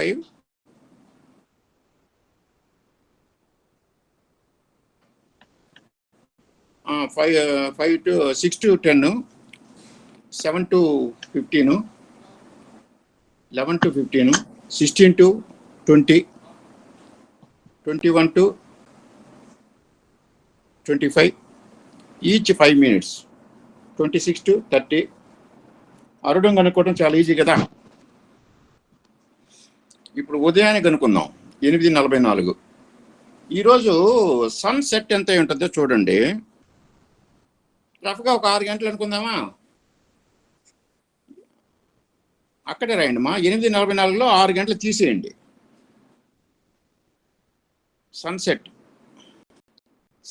5 5 to 6 to 10, 7 to 15, 11 to 15, 16 to 20, 21 to 25, each 5 minutes, 26 to 30. అరుడం కనుక్కోవడం చాలా easy కదా. ఇప్పుడు ఉదయాన్నే కనుక్కుందాం 8:44. ఈరోజు సన్ సెట్ ఎంత ఉంటుందో చూడండి. రఫ్గా ఒక 6 గంటలు అనుకుందామా? అక్కడే రాయండి మా 8:44లో 6 గంటలు తీసేయండి.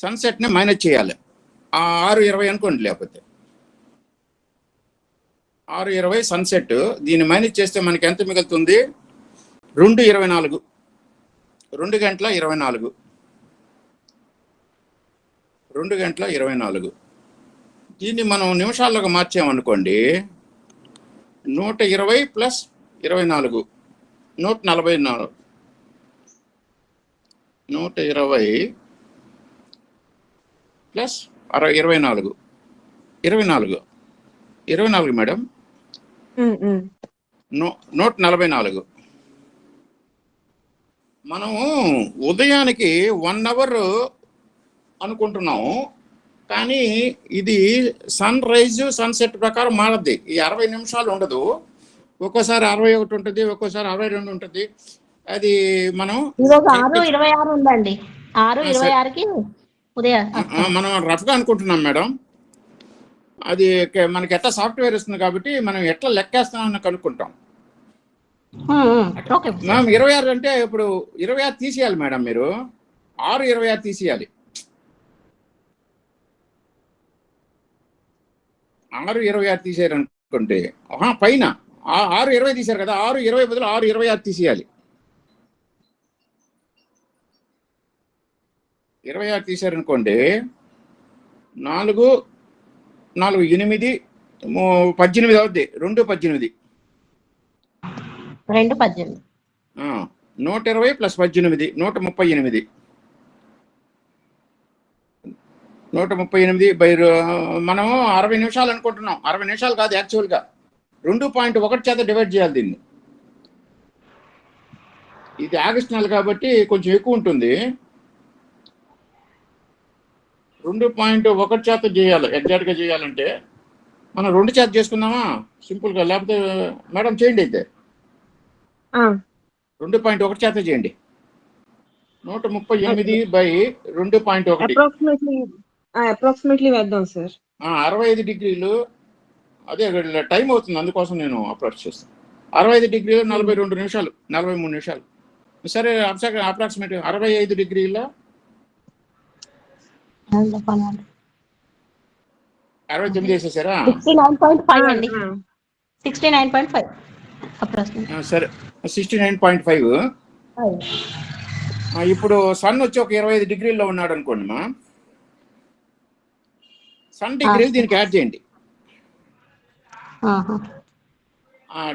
సన్సెట్ని మైనస్ చేయాలి. 6:20 అనుకోండి, లేకపోతే 6:20 సన్సెట్. దీన్ని మైనస్ చేస్తే మనకి ఎంత మిగులుతుంది? 2:24, 2 గంటల 24, 2 గంటల 24. దీన్ని మనం నిమిషాల్లోకి మార్చామనుకోండి, 120 ప్లస్ 24, 144, 120 ప్లస్ 24, 24 మేడం, 144. మనము ఉదయానికి 1 అవర్ అనుకుంటున్నాము, కానీ ఇది సన్ రైజ్ సన్సెట్ ప్రకారం మారద్ది. ఈ 60 నిమిషాలు ఉండదు. ఒక్కోసారి 61 ఉంటుంది, ఒక్కోసారి 62 ఉంటుంది. అది మనం 6:26 ఉందండి. 6:26కి ఉదయం మనం రఫ్గా అనుకుంటున్నాం మేడం. అది మనకి ఎట్లా సాఫ్ట్వేర్ ఇస్తుంది కాబట్టి మనం ఎట్లా లెక్కేస్తామని కనుక్కుంటాం. మ్యామ్ 26 అంటే ఇప్పుడు 26 తీసేయాలి మేడం. మీరు 6:26 తీసేయాలి. 6:26 తీసేయారు అనుకుంటే పైన 6:20 తీసారు కదా, 6:20 బదులు 6:26 తీసేయాలి. 26 తీసారనుకోండి, 4, 8, 18 అవుద్ది. 2:18, 120 ప్లస్ 18, 138, 138 బై మనము 60 నిమిషాలు అనుకుంటున్నాం. 60 నిమిషాలు కాదు, యాక్చువల్గా 2.1 చేత డివైడ్ చేయాలి దీన్ని. ఇది ఆగస్ట్ నెల కాబట్టి కొంచెం ఎక్కువ ఉంటుంది. 2.1 చేత చేయాలి. ఎగ్జాక్ట్గా చేయాలంటే మనం 2 చేత చేసుకుందామా సింపుల్గా? లేకపోతే మేడం చేయండి, అయితే 2.1 చేత చేయండి. 138 బై 2.1 అప్రాక్సిమేట్లీ వేద్దాం సార్. 65 డిగ్రీలు. అదే టైం అవుతుంది, అందుకోసం నేను అప్రోచ్ చేస్తాను. 65 డిగ్రీలు 42 నిమిషాలు, 43 నిమిషాలు. సరే, అప్రాక్సిమేట్ 65 డిగ్రీల 69 వేసేసారా? 69.5. సరే, 69.5. ఇప్పుడు సన్ వచ్చి ఒక 25 డిగ్రీల్లో ఉన్నాడు అనుకోండి మా. సన్ డిగ్రీలు దీనికి యాడ్ చేయండి.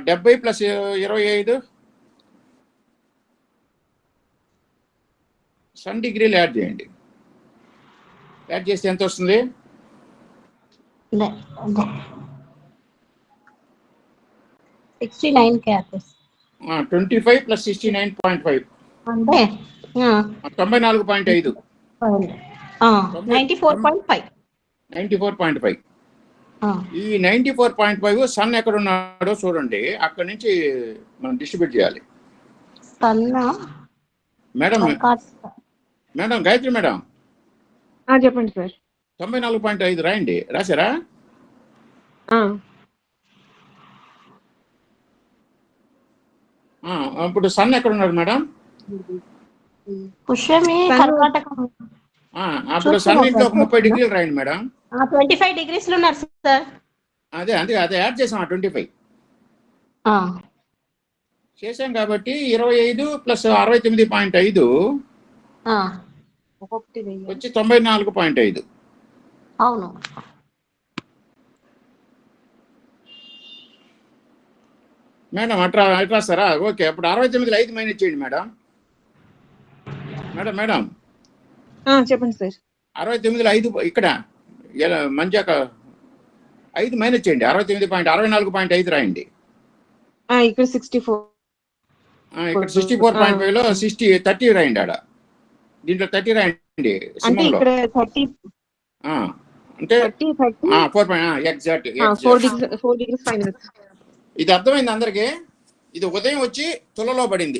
70 ప్లస్ 25 సన్ డిగ్రీలు యాడ్ చేయండి. యాడ్ చేస్తే ఎంత వస్తుంది? 25 ప్లస్ 69.5 94.5. 94.5. ఈ 94.5 సన్ ఎక్కడ ఉన్నాడో చూడండి, అక్కడి నుంచి మనం డిస్ట్రిబ్యూట్ చేయాలి. మేడం గాయత్రి మేడం, చెప్పండి సార్. 94.5 రాయండి. రాశారా? ఇప్పుడు సన్ ఎక్కడ ఉన్నాడు మేడం? అప్పుడు సన్ ఇంట్లో 30 డిగ్రీలు రాయండి మేడం. 25 డిగ్రీస్ లో ఉన్నారు సార్. అదే యాడ్ చేసాం. 25 చేసాం కాబట్టి 25 ప్లస్ 69.5 వచ్చి 94.5. అవును. మేడం అట్లా రాస్తారా? ఓకే, అప్పుడు 69లో 5 మైనస్ చేయండి మేడం. మేడం మేడం చెప్పండి సార్. 69లో 5 ఇక్కడ మంచిగా 5 మైనస్ చేయండి. 69.64.5 రాయండి. ఇక్కడ 64. ఇక్కడ 64.5లో 30 రాయండి. ఆడ దీంట్లో 30 రాయండి అంటే సింహంలో. ఇక్కడ 30 అంటే 30 4 ఎగ్జాక్ట్ 4 degrees 5 minutes. ఇది అర్థమైంది అందరికి? ఇది ఉదయం వచ్చి తులలో పడింది.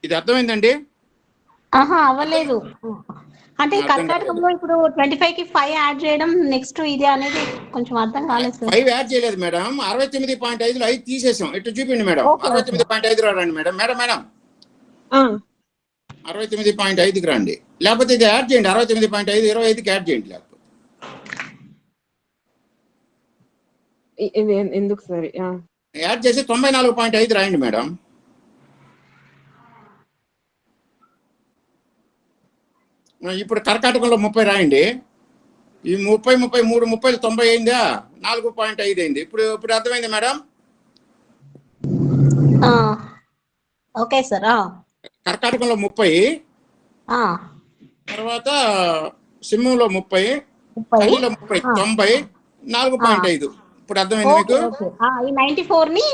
ఇది అర్థమైందండి? ఆహా అవ్వలేదు. అంటే అర్థం కర్కాటకంలో ఇప్పుడు 25కి 5 యాడ్ చేయడం నెక్స్ట్ ఇది అనేది కొంచెం అర్థం కాలేదు సార్. 5 యాడ్ చేయలేదు మేడం. 69.5లో 5 తీసేసాం. ఇటు చూపిండి మేడం. 69.5 రండి మేడం. మేడం మేడం 69.5కి రండి. లేకపోతే ఇది యాడ్ చేయండి. 69.5 25కి యాడ్ చేయండి. లేకపోతే ఎందుకు సార్? యాడ్ చేసి 94.5 రాయండి మేడం. ఇప్పుడు కర్కాటకంలో 30 రాయండి. ఈ 30 33 30 90 అయిందా? 4.5 అయింది. ఇప్పుడు అర్థమైంది మేడం? Okay sir. కర్కాటకంలో 30, తర్వాత సింహంలో 30, కన్యలో 30 90 4.5. ఇప్పుడు అర్థమైంది మీకు? ఈ 94ని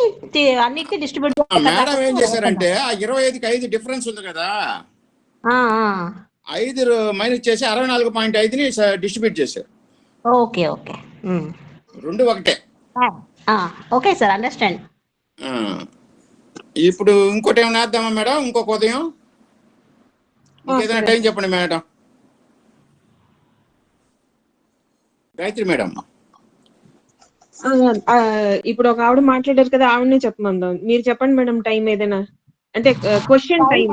అన్నిటిని డిస్ట్రిబ్యూట్ మేడం ఏం చేశారంటే ఆ 25కి 5 డిఫరెన్స్ ఉంది కదా, 5 మైనస్ చేసి 64.5ని డిస్ట్రిబ్యూట్ చేశారు. Okay okay. రెండు ఒకటే. Okay sir, understand. ఇప్పుడు ఇంకోటి ఏమైనా వేద్దామా మేడం? ఇంకొక ఉదయం ఇంకేదైనా టైం చెప్పండి మేడం. గాయత్రి మేడం. ఇప్పుడు ఒక ఆవిడ మాట్లాడారు కదా, ఆవిడనే చెప్పమందాం. మీరు చెప్పండి మేడం టైం ఏదైనా. అంటే క్వశ్చన్ టైం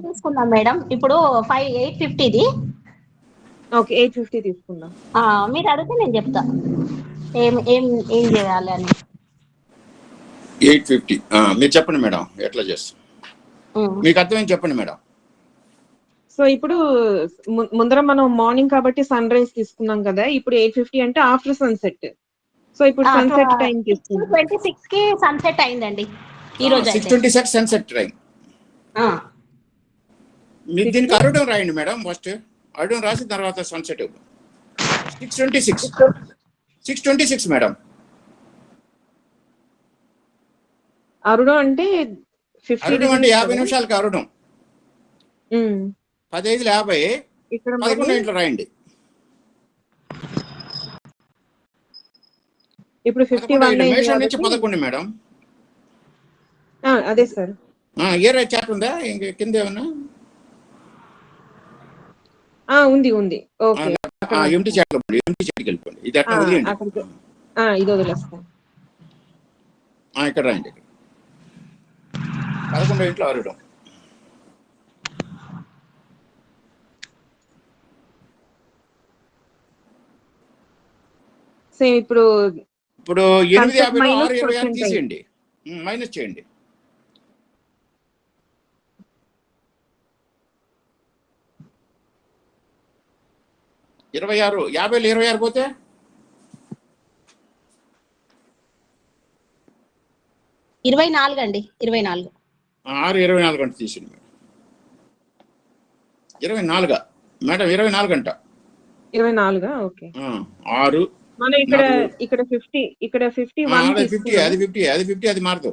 తీసుకుందాం మేడం. ఇప్పుడు 8:50ది. ఓకే, 8:50 తీసుకుందాం. మీరు అడిగితే నేను చెప్తా ఏం ఏం ఏం చేయాలి అని. 8:50 మీరు చెప్పండి మేడం. ఎట్లా చేస్తాం మీకు అర్థమైంది చెప్పండి మేడం. సో ఇప్పుడు ముందర మనం మార్నింగ్ కాబట్టి సన్ రైజ్ తీసుకున్నాం కదా, ఇప్పుడు 8:50 అంటే ఆఫ్టర్ సన్సెట్. సో ఇప్పుడు సన్సెట్ టైం తీసుకుంటాం. 6:26కి సన్సెట్ అయిందండి ఈ రోజు. 6:26 సన్సెట్ టైం. మీరు దీనికి అరుణం రాయండి మేడం. ఫస్ట్ అరుణం రాసిన తర్వాత సన్సెట్. 6:26 మేడం. అరుణం అంటే 50 నిమిషాలకి అరుణం. 15:50 ఇక్కడ 11 రాయండి. ఇప్పుడు 51 మేషం నుంచి 11 మేడం. అదే సార్. ఏ చాట్ ఉందా ఇంక కింద ఏమన్నా? ఉంది ఉంది. ఓకే, ఎంటీ చాట్ వెళ్ళిపోండి. ఇది అట్లా వదిలేండి. ఇది వదిలేస్తాను. ఇక్కడ రాయండి. 11 అరుణం. సేమ్ ఇప్పుడు 8:50లో 6:26 తీసేయండి. మైనస్ చేయండి. ఇరవై 50లో 26 పోతే 24 అండి. 24 6:24 గంట తీసింది మేడం. 24 మేడం. 24 గంట. 24. ఓకే. 6 మనం ఇక్కడ 50 ఇక్కడ 51 తీసుకున్నాం. అది 50 అది మారదు.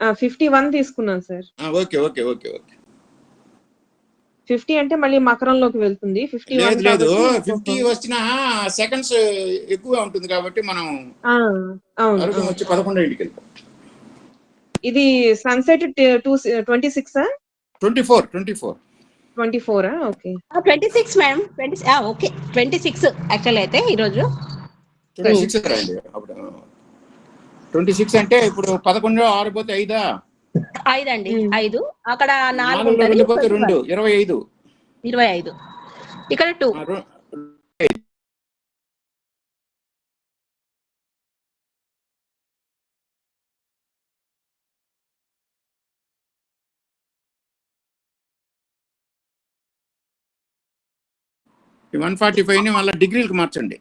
51 తీసుకున్నాం sir. Okay okay okay okay. 50 అంటే మళ్ళీ మకరంలోకి వెళ్తుంది. 51 లేదు 50 వచ్చిన సెకండ్స్ ఎక్కువ ఉంటుంది కాబట్టి మనం అరుణం వచ్చి 11కి వెళ్తాం. ఇది sunset 26 24 okay. 26 madam. 20 okay 26 actual అయితే ఈ రోజు 26 రండి. అప్పుడు 26 అంటే ఇప్పుడు 11 6 పోతే 5 అండి. 5 అక్కడ 4 2 పోతే 2 25 ఇక్కడ 2. ఈ 145ని మళ్ళీ డిగ్రీలకు మార్చండి.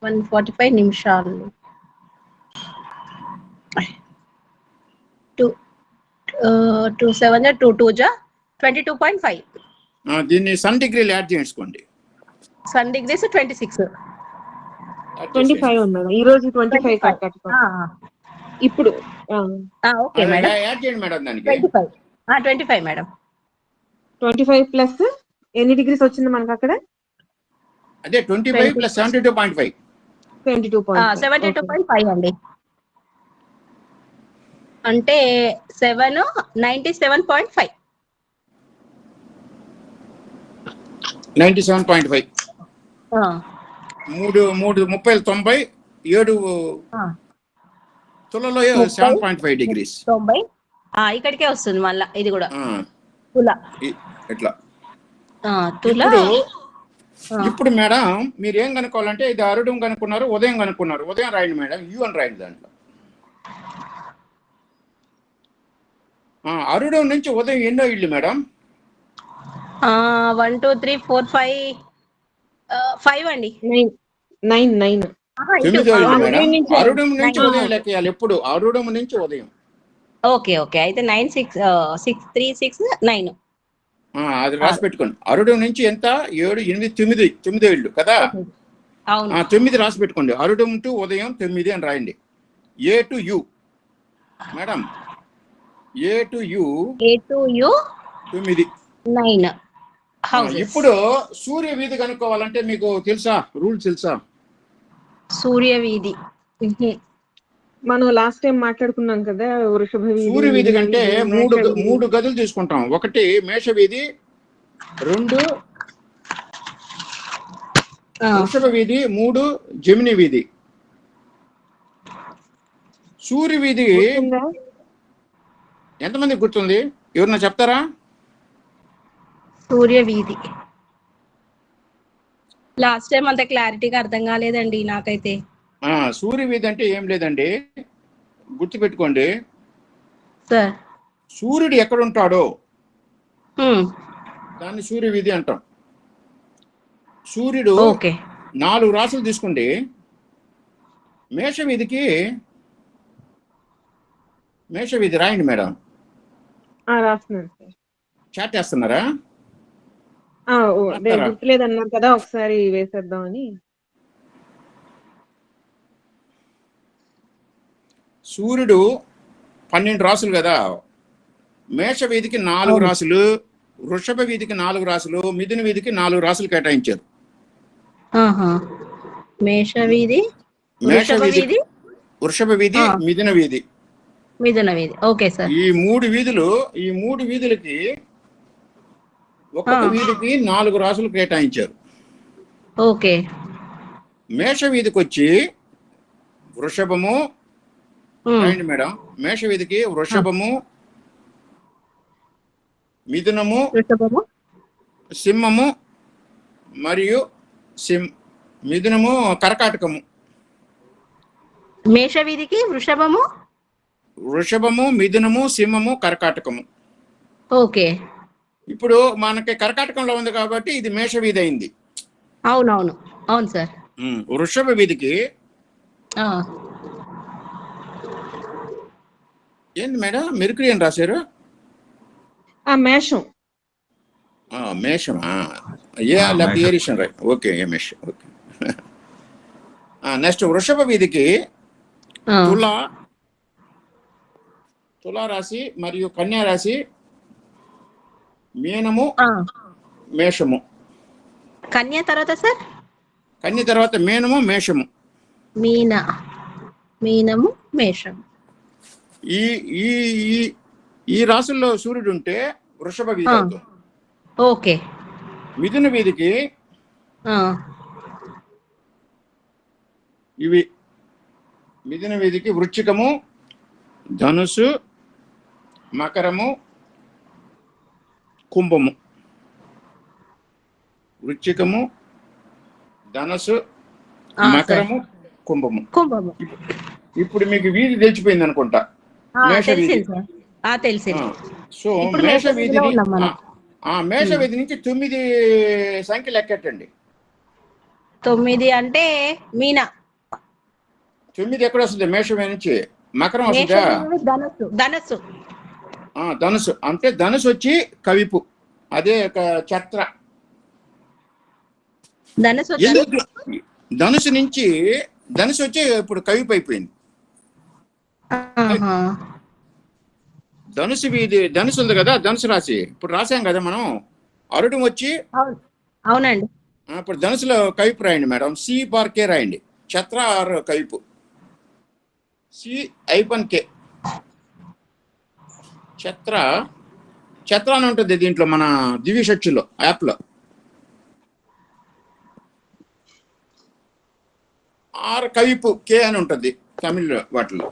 145 నిమిషాలు. 2 7 2 2 22.5. దీన్ని సన్ డిగ్రీలు యాడ్ చేసుకోండి. Sun degrees 26. 25 మేడం. ఈ రోజు 25 కరెక్ట్. ఇప్పుడు ఓకే మేడం, యాడ్ చేయండి మేడం దానికి. 25 మేడం. 25 ప్లస్ ఎన్ని డిగ్రీస్ వచ్చింది మనకు అక్కడ? అదే 25 ప్లస్ 72.5. 72.5 అండి. అంటే 97.5. 97.5. 3 30 90 7 తులలో 7.5 డిగ్రీస్. 90 ఇక్కడికే వస్తుంది మళ్ళా. ఇది కూడా తుల ఎట్లా తుల. ఇప్పుడు మేడం మీరు ఏం కనుక్కోవాలంటే ఇది అరుడం కనుక్కున్నారు, ఉదయం కనుక్కున్నారు. ఉదయం రాయండి మేడం, యు అని రాయండి దాంట్లో. అరుడం నుంచి ఉదయం ఎన్నో ఇళ్ళు మేడం? 1 2 3 4 5 అండి. 9. 9 మేడం. అరుడం నుంచి ఉదయం లెక్కేయాలి ఎప్పుడు. అరుడం నుంచి ఉదయం. ఓకే అయితే 9 6 6 3 6 9. అది రాసి పెట్టుకోండి. అరుడం నుంచి ఎంత? 7 8 9 ఇళ్ళు కదా. 9 రాసి పెట్టుకోండి. అరుడం టు ఉదయం 9 అని రాయండి. A to U madam. A to U 9. ఇప్పుడు సూర్య వీధి కనుక్కోవాలంటే మీకు తెలుసా? రూల్ తెలుసా? సూర్య వీధి మనం లాస్ట్ టైం మాట్లాడుకున్నాం కదా. వృషభ వీధి. సూర్య వీధి కంటే మూడు గదులు తీసుకుంటాం. ఒకటి మేష వీధి, 2 వృషభ వీధి, 3 జమిని వీధి. సూర్య వీధి ఎంతమంది గుర్తుంది? ఎవరన్నా చెప్తారా? సూర్య వీధి లాస్ట్ టైం అంత క్లారిటీగా అర్థం కాలేదండి నాకైతే. సూర్య వీధి అంటే ఏం లేదండి, గుర్తుపెట్టుకోండి. సార్ సూర్యుడు ఎక్కడ ఉంటాడో దాన్ని సూర్య వీధి అంటాం. సూర్యుడు 4 రాసులు తీసుకోండి. మేష వీధి రాయండి మేడం. రాస్తున్నాను సార్. చాట్ చేస్తున్నారా? గుర్తులేదన్నారు కదా, ఒకసారి వేసేద్దామని. సూర్యుడు 12 రాసులు కదా. మేష వీధికి 4 రాసులు, వృషభ వీధికి 4 రాసులు, మిథున వీధికి 4 రాసులు కేటాయించారు. మేష వీధి, వృషభ వీధి, మిథున వీధి. Okay sir. ఈ 3 వీధులకి ఒక్కొక్క వీధికి 4 రాసులు కేటాయించారు. ఓకే. మేష వీధికి వచ్చి వృషభము మేడం. మేష వీధికి వృషభము, మిథునము, సింహము మరియు మిథునము, కర్కాటకము. మేష వీధికి వృషభము, మిథునము, సింహము, కర్కాటకము. ఓకే. ఇప్పుడు మనకి కర్కాటకంలో ఉంది కాబట్టి ఇది మేష వీధి అయింది. అవును సార్. వృషభ వీధికి ఏంది మేడం మెర్క్యూరీ అని రాశారు? మేషం. మేషమా? ఏరిషన్ రైట్. ఓకే, మేషం. ఓకే. నెక్స్ట్ వృషభ వీధికి తులా రాశి మరియు కన్యా రాశి, మీనము, మేషము. కన్యా తర్వాత సార్? కన్య తర్వాత మీనము, మేషము. మీనము, మేషం. ఈ రాశుల్లో సూర్యుడు ఉంటే వృషభ వీధి అవుతుంది. ఓకే. మిథున వీధికి ఇవి. మిథున వీధికి వృశ్చికము, ధనుసు, మకరము, కుంభము. వృశ్చికము, ధనుసు, మకరము, కుంభము. ఇప్పుడు మీకు వీధి తెలిసిపోయింది అనుకుంటా. మేష వీధి. తెలిసింది. సో మేష వీధిని మేషవీధి నుంచి 9 సంఖ్య లెక్కెట్టండి. 9 అంటే మీన. 9 ఎక్కడ వస్తుంది? మేషవీధి నుంచి మకరం వస్తుందా? ధనస్సు. ధనుసు అంటే ధనుసు వచ్చి కవిపు, అదే ఒక ఛత్ర. ధనుసు నుంచి ధనుసు వచ్చి ఇప్పుడు కవిపు అయిపోయింది. ధనుసు వీధి, ధనుసు ఉంది కదా, ధనుసు రాశి ఇప్పుడు రాసాం కదా మనం. అరుడం వచ్చి అవునండి. ఇప్పుడు ధనుసులో కవిపు రాయండి మేడం. C/K రాయండి. ఛత్ర ఆర్ కవిపు. C-K ఛత్ర అని ఉంటుంది దీంట్లో, మన దివ్యశక్తిలో యాప్లో. ఆర్ కవిపు K అని ఉంటుంది తమిళ్ వాటిలో.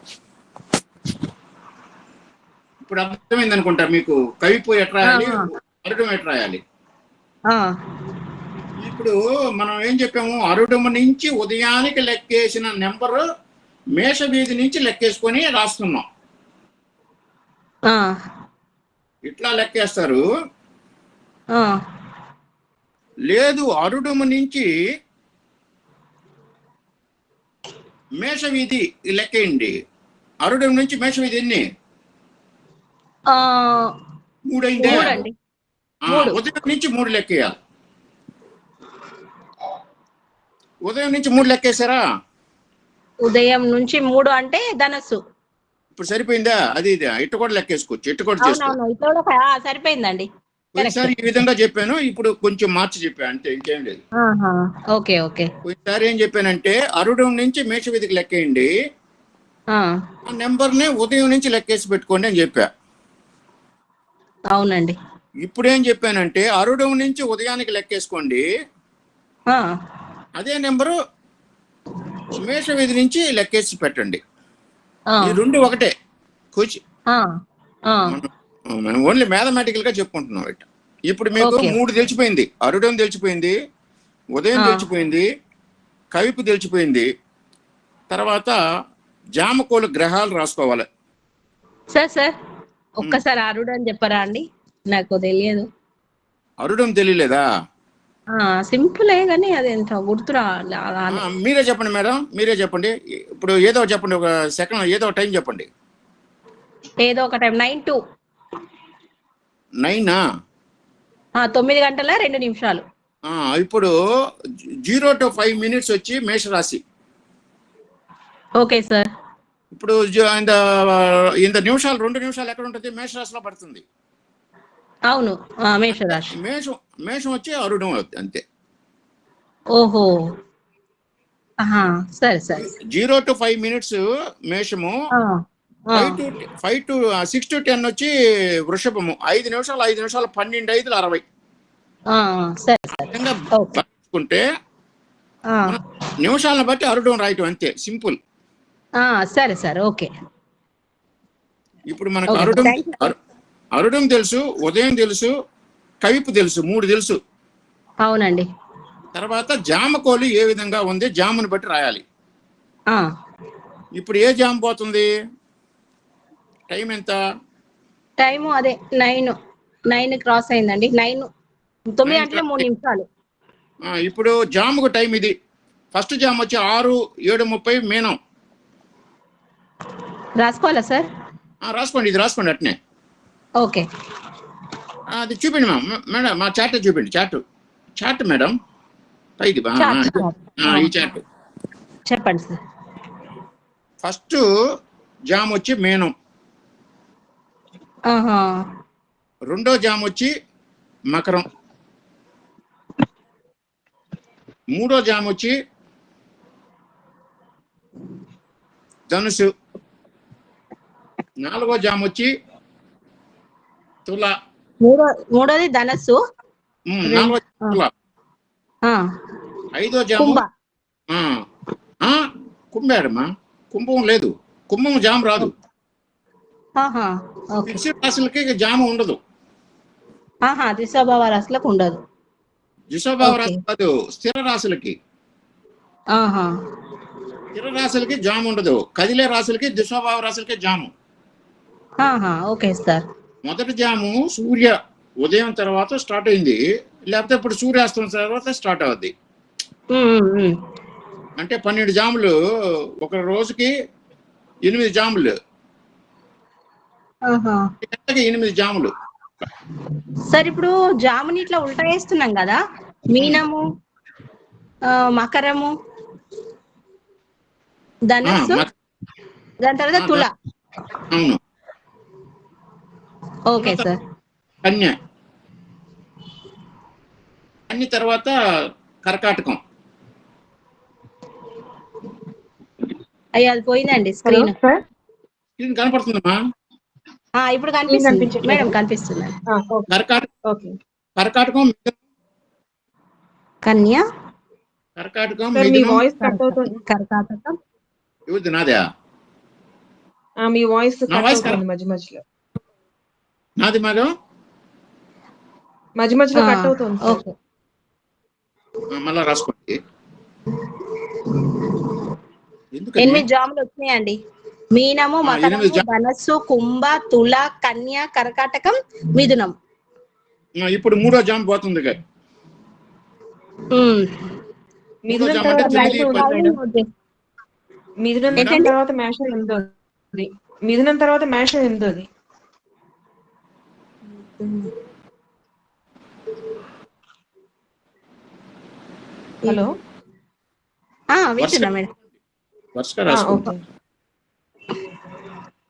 ఇప్పుడు అర్థమైంది అనుకుంటా మీకు. కవిపు ఎట్లా రాయాలి, అరుడం ఎట్లా రాయాలి. ఇప్పుడు మనం ఏం చెప్పాము? అరుడము నుంచి ఉదయానికి లెక్కేసిన నెంబరు మేషవీధి నుంచి లెక్కేసుకొని రాస్తున్నాం. ఇట్లా లెక్కేస్తారు. లేదు, అరుడము నుంచి మేషవీధి లెక్కేయండి. అరుడం నుంచి మేషవీధి ఎన్ని? 3 అయిందే. ఉదయం నుంచి 3 లెక్కేయాలి. ఉదయం నుంచి 3 లెక్కేసారా? ఉదయం నుంచి 3 అంటే ధనస్సు. ఇప్పుడు సరిపోయిందా? అది ఇటు కూడా లెక్కేసుకోవచ్చు, ఇటు కూడా చేసుకోవచ్చు. సరిపోయిందండి. ఒకసారి ఈ విధంగా చెప్పాను, ఇప్పుడు కొంచెం మార్చి చెప్పాను అంతే, ఇంకేం లేదు. Okay okay. ఒకసారి ఏం చెప్పానంటే అరుడం నుంచి మేషవీధికి లెక్కేయండి, ఆ నెంబర్ ని ఉదయం నుంచి లెక్కేసి పెట్టుకోండి అని చెప్పా. అవునండి. ఇప్పుడు ఏం చెప్పానంటే అరుడం నుంచి ఉదయానికి లెక్కేసుకోండి, అదే నెంబరు మేషవీధి నుంచి లెక్కేసి పెట్టండి. ఈ రెండు ఒకటే కూర్చి మనం ఓన్లీ మ్యాథమెటికల్ గా చెప్పుకుంటున్నాం. ఇప్పుడు మీకు 3 తెలిసిపోయింది. అరుడం తెలిసిపోయింది, ఉదయం తెలిసిపోయింది, కవిపు తెలిసిపోయింది. తర్వాత జామకోలు గ్రహాలు రాసుకోవాలి. సార్ ఒక్కసారి అరుడం చెప్పరా అండి, నాకు తెలియదు. అరుడం తెలియలేదా? సింపులే కానీ అది ఎంత గుర్తురా. మీరే చెప్పండి మేడం, మీరే చెప్పండి. ఇప్పుడు ఏదో చెప్పండి, ఒక సెకండ్ ఏదో టైం చెప్పండి. ఏదో ఒక టైం 9 to 9. 9 గంటల 2 నిమిషాలు. ఇప్పుడు 0 to 5 minutes వచ్చి మేషరాశి. Okay sir. ఇప్పుడు ఇంత నిమిషాలు 2 నిమిషాలు ఎక్కడ ఉంటుంది? మేషరాశిలో పడుతుంది. అవును, మేషరాశి. మేషం వచ్చి అరుడం అవుతుంది అంతే. ఓహో, సరే సరే. 0 to 5 minutes మేషము, 5 to 6 to 10 వచ్చి వృషభము. 5 నిమిషాలు 12, 5 60. చూసుకుంటే నిమిషాలను బట్టి అరుడం రాయటం అంతే, సింపుల్. సరే సార్, ఓకే. ఇప్పుడు మనకు అరుడం తెలుసు, ఉదయం తెలుసు, కవిపు తెలుసు, 3 తెలుసు. అవునండి. తర్వాత జామకోలు ఏ విధంగా ఉంది, జామును బట్టి రాయాలి. ఇప్పుడు ఏ జామ పోతుంది? టైం ఎంత? టైము అదే 9 క్రాస్ అయిందండి. 9 గంటల 3 నిమిషాలు. ఇప్పుడు జాముకు టైం ఇది. ఫస్ట్ జామ్ వచ్చి 6:07:30 మీనం. రాసుకోవాలా సార్? రాసుకోండి, ఇది రాసుకోండి అట్నే. ఓకే. అది చూపిండి మేడం, మా చాట్ చూపిండి. చాట్ మేడం, పైది ఈ చాట్ చెప్పండి సార్. ఫస్ట్ జామ్ వచ్చి మీనం, రెండో జామ్ వచ్చి మకరం, మూడో జామ్ వచ్చి ధనుసు, నాలుగో జామ్ వచ్చి తుల, మూడోది ధనస్సు, నాలుగో తుల, ఐదో జాము కుంభేడమ్మా. కుంభం లేదు, కుంభం జామ్ రాదు. ఫిక్స్డ్ రాశులకి జాము ఉండదు. దిశాభావ రాశులకు ఉండదు. దిశాభావ రాశి కాదు, స్థిర రాశులకి. స్థిర రాశులకి జాము ఉండదు. కదిలే రాశులకి, దిశాభావ రాశులకి జాము. Okay sir. మొదటి జాము సూర్య ఉదయం తర్వాత స్టార్ట్ అయింది, లేకపోతే ఇప్పుడు సూర్యాస్తం తర్వాత స్టార్ట్ అవుద్ది. అంటే 12 జాములు ఒక రోజుకి, 8 జాములు, ఆహా. 8 జాములు. సార్ ఇప్పుడు జాముని ఇట్లా ఉల్టా వేస్తున్నాం కదా, మీనము, మకరము, ధనస్సు, దాని తర్వాత తుల. అవును. Okay sir. కన్య, కన్య తర్వాత కర్కాటకం. అయ్యా అది పోయిందండి స్క్రీన్. స్క్రీన్ కనపడుతుందమ్మా? ఇప్పుడు కనిపిస్తుంది మేడం, కనిపిస్తుంది. కర్కాటకం, కన్య, కర్కాటకం, మీ వాయిస్ కట్ అవుతుంది. కర్కాటకం. ఇది నాదా? మీ వాయిస్ కట్ అవుతుంది మధ్య మధ్యలో. నాది మేడం మధ్య మధ్యలో కట్ అవుతుంది. ఓకే, మళ్ళా రాసుకోండి. 8 జాములు వచ్చినాయండి. మీనము, మకరము, ధనస్సు, కుంభ, తుల, కన్య, కర్కాటకం, మిథునం. ఇప్పుడు 3వ జాము పోతుంది. మిథునం తర్వాత మేషం ఎనిమిదోది. మిథునం తర్వాత మేషం ఎనిమిదోది. హలో, వింటున్నా మేడం. వరుసగా రాసుకోండి.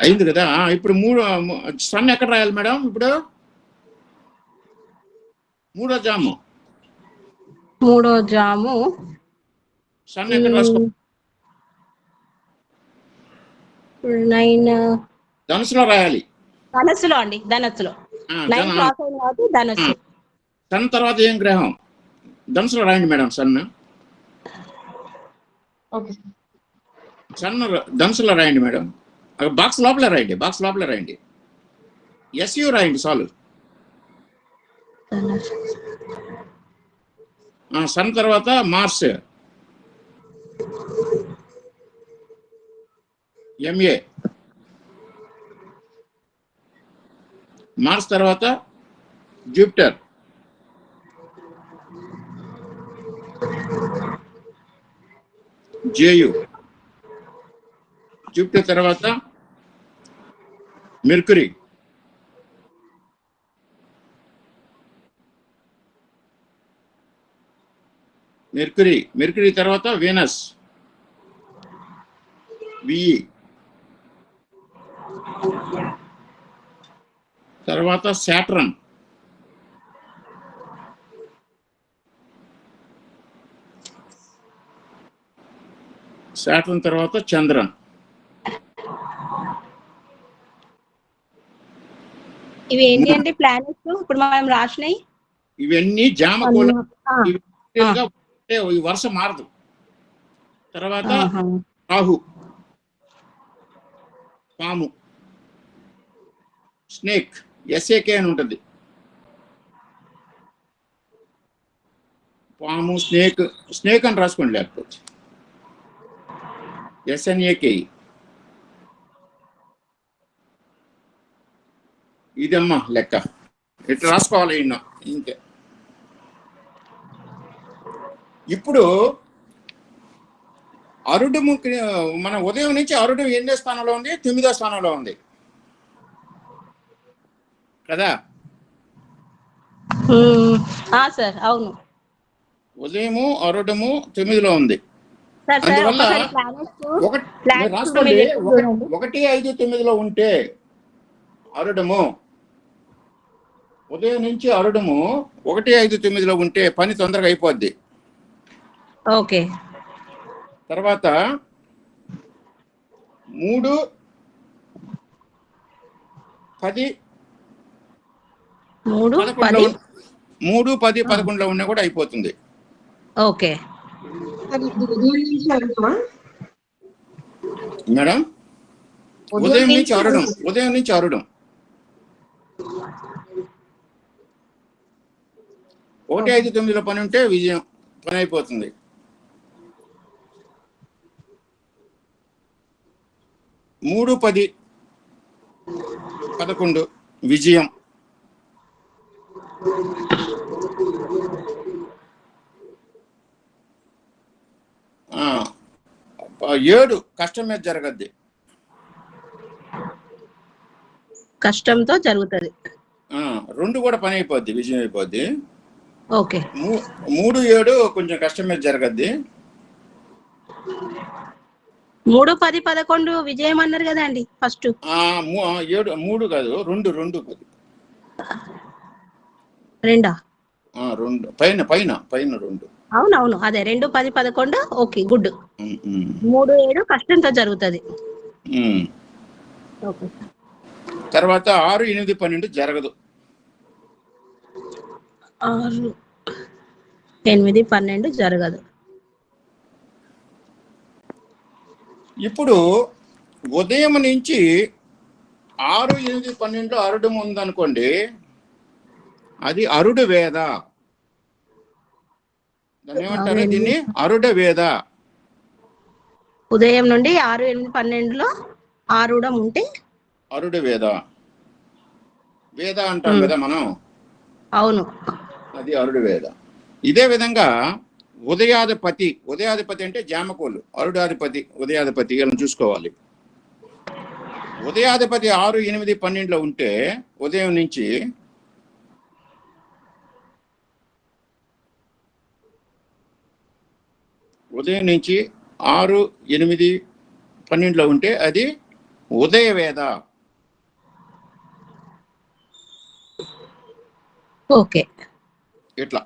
అయింది కదా. ఇప్పుడు సన్ ఎక్కడ రాయాలి మేడం? ఇప్పుడు 3వ జాము. 3వ జాము సన్ ఎక్కడ రాసుకో? 9 ధనుసులో రాయాలి. ధనస్సులో అండి, ధనస్సులో. 9 క్రాస్ అయింది కాబట్టి ధనస్సు. సన్ తర్వాత ఏం గ్రహం? ధనుసులో రాయండి మేడం. సన్ సన్ ధనుసులో రాయండి మేడం. బాక్స్ లోపల రాయండి, బాక్స్ లోపల రాయండి. ఎస్యు రాయండి చాలు. సన్ తర్వాత మార్స్, ఎంఏ. మార్స్ తర్వాత జూపిటర్, జేయు. జూపిటర్ తర్వాత మెర్క్యూరీ. మెర్క్యూరీ తర్వాత వీనస్, విఈ. తర్వాత సాటర్న్, తర్వాత చంద్రన్. ఇవి ఏంటి అంటే ప్లానెట్స్ ఇప్పుడు మనం రాసినాయి. ఇవన్నీ జామకోల. ఈ వరుస మారదు. తర్వాత రాహు, పాము, స్నేక్, ఎస్ఏకే అని ఉంటుంది. పాము, స్నేక్ అని రాసుకోండి, లేకపోతే ఎస్ఎన్ఏకే. ఇదమ్మా లెక్క. ఇట్లా రాసుకోవాలి. ఇంకే ఇప్పుడు అరుడు మన ఉదయం నుంచి అరుడు 8వ స్థానంలో ఉంది, 9వ స్థానంలో ఉంది కదా సార్? అవును, ఉదయము అరుడము 9లో ఉంది. అందువల్ల రాసుకోండి. 1, 5, 9లో ఉంటే అరుడము, ఉదయం నుంచి అరుడము 1, 5, 9లో ఉంటే పని తొందరగా అయిపోద్ది. ఓకే. తర్వాత 3, 10, 11లో ఉన్నా కూడా అయిపోతుంది. Okay madam. ఉదయం నుంచి అరుడం 1, 5, 9లో పని ఉంటే విజయం, పని అయిపోతుంది. 3, 10, 11 విజయం. 7 కష్టం మీద జరగద్ది. కష్టంతో జరుగుతుంది. 2 కూడా పని అయిపోద్ది, విజయం అయిపోద్ది. ఓకే. 3, 7 కొంచెం కష్టం మీద జరగద్ది. 3, 10, 11 విజయం అన్నారు కదా అండి ఫస్ట్. 7, 3 కాదు, 2, 2, 10. 2 పైన 2. అవునవును, అదే 2, 10, 11. Okay, good. 3, 7 కష్టంతో జరుగుతుంది. ఓకే. తర్వాత 6, 8, 12 జరగదు. 6, 8, 12 జరగదు. ఇప్పుడు ఉదయం నుంచి 6, 8, 12 అరుడు ఉందనుకోండి, అది అరుడు వేద. దాన్ని ఏమంటారు? దీన్ని అరుడ వేద. ఉదయం నుండి 6, 8, 12లో ఆరుడం ఉంటే అరుడ వేద. వేద అంటాం కదా మనం. అవును, అది అరుడు వేద. ఇదే విధంగా ఉదయాధిపతి అంటే జామకోలు, అరుడాధిపతి, ఉదయాధిపతి ఇలా చూసుకోవాలి. ఉదయాధిపతి 6, 8, 12లో ఉంటే ఉదయం నుంచి ఉదయం నుంచి 6, 8, 12లో ఉంటే అది ఉదయ వేద. ఓకే. ఇట్లా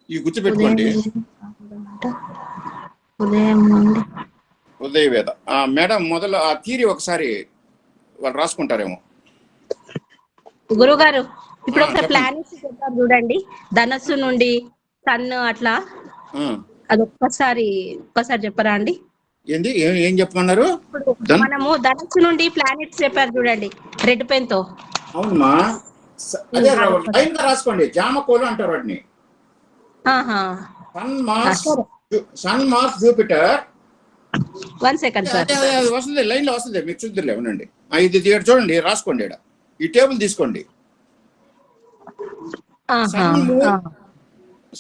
ఈ గుర్తుపెట్టుకోండి. ఉదయం నుండి ఉదయ వేద. మేడం మొదలు ఆ థియరీ ఒకసారి వాళ్ళు రాసుకుంటారేమో. గురుగారు ఇప్పుడు ఒకసారి ప్లానెట్స్ చెప్పారు చూడండి, ధనస్సు నుండి సన్ అట్లా, అది ఒక్కసారి చెప్పరా అండి? ఏంది ఏం చెప్పమన్నారు? మనము ధనస్సు నుండి ప్లానెట్స్ చెప్పారు చూడండి రెడ్ పెన్ తో. అవునమ్మా, అదే లైన్ గా రాసుకోండి. జామకోలు అంటారు వాటిని. Sun, Mars, Jupiter. 1 second sir, వస్తుంది, లైన్ లో వస్తుంది, మీకు చూద్దరులే ఉండండి. ఇది చూడండి, రాసుకోండి. ఇక్కడ ఈ టేబుల్ తీసుకోండి.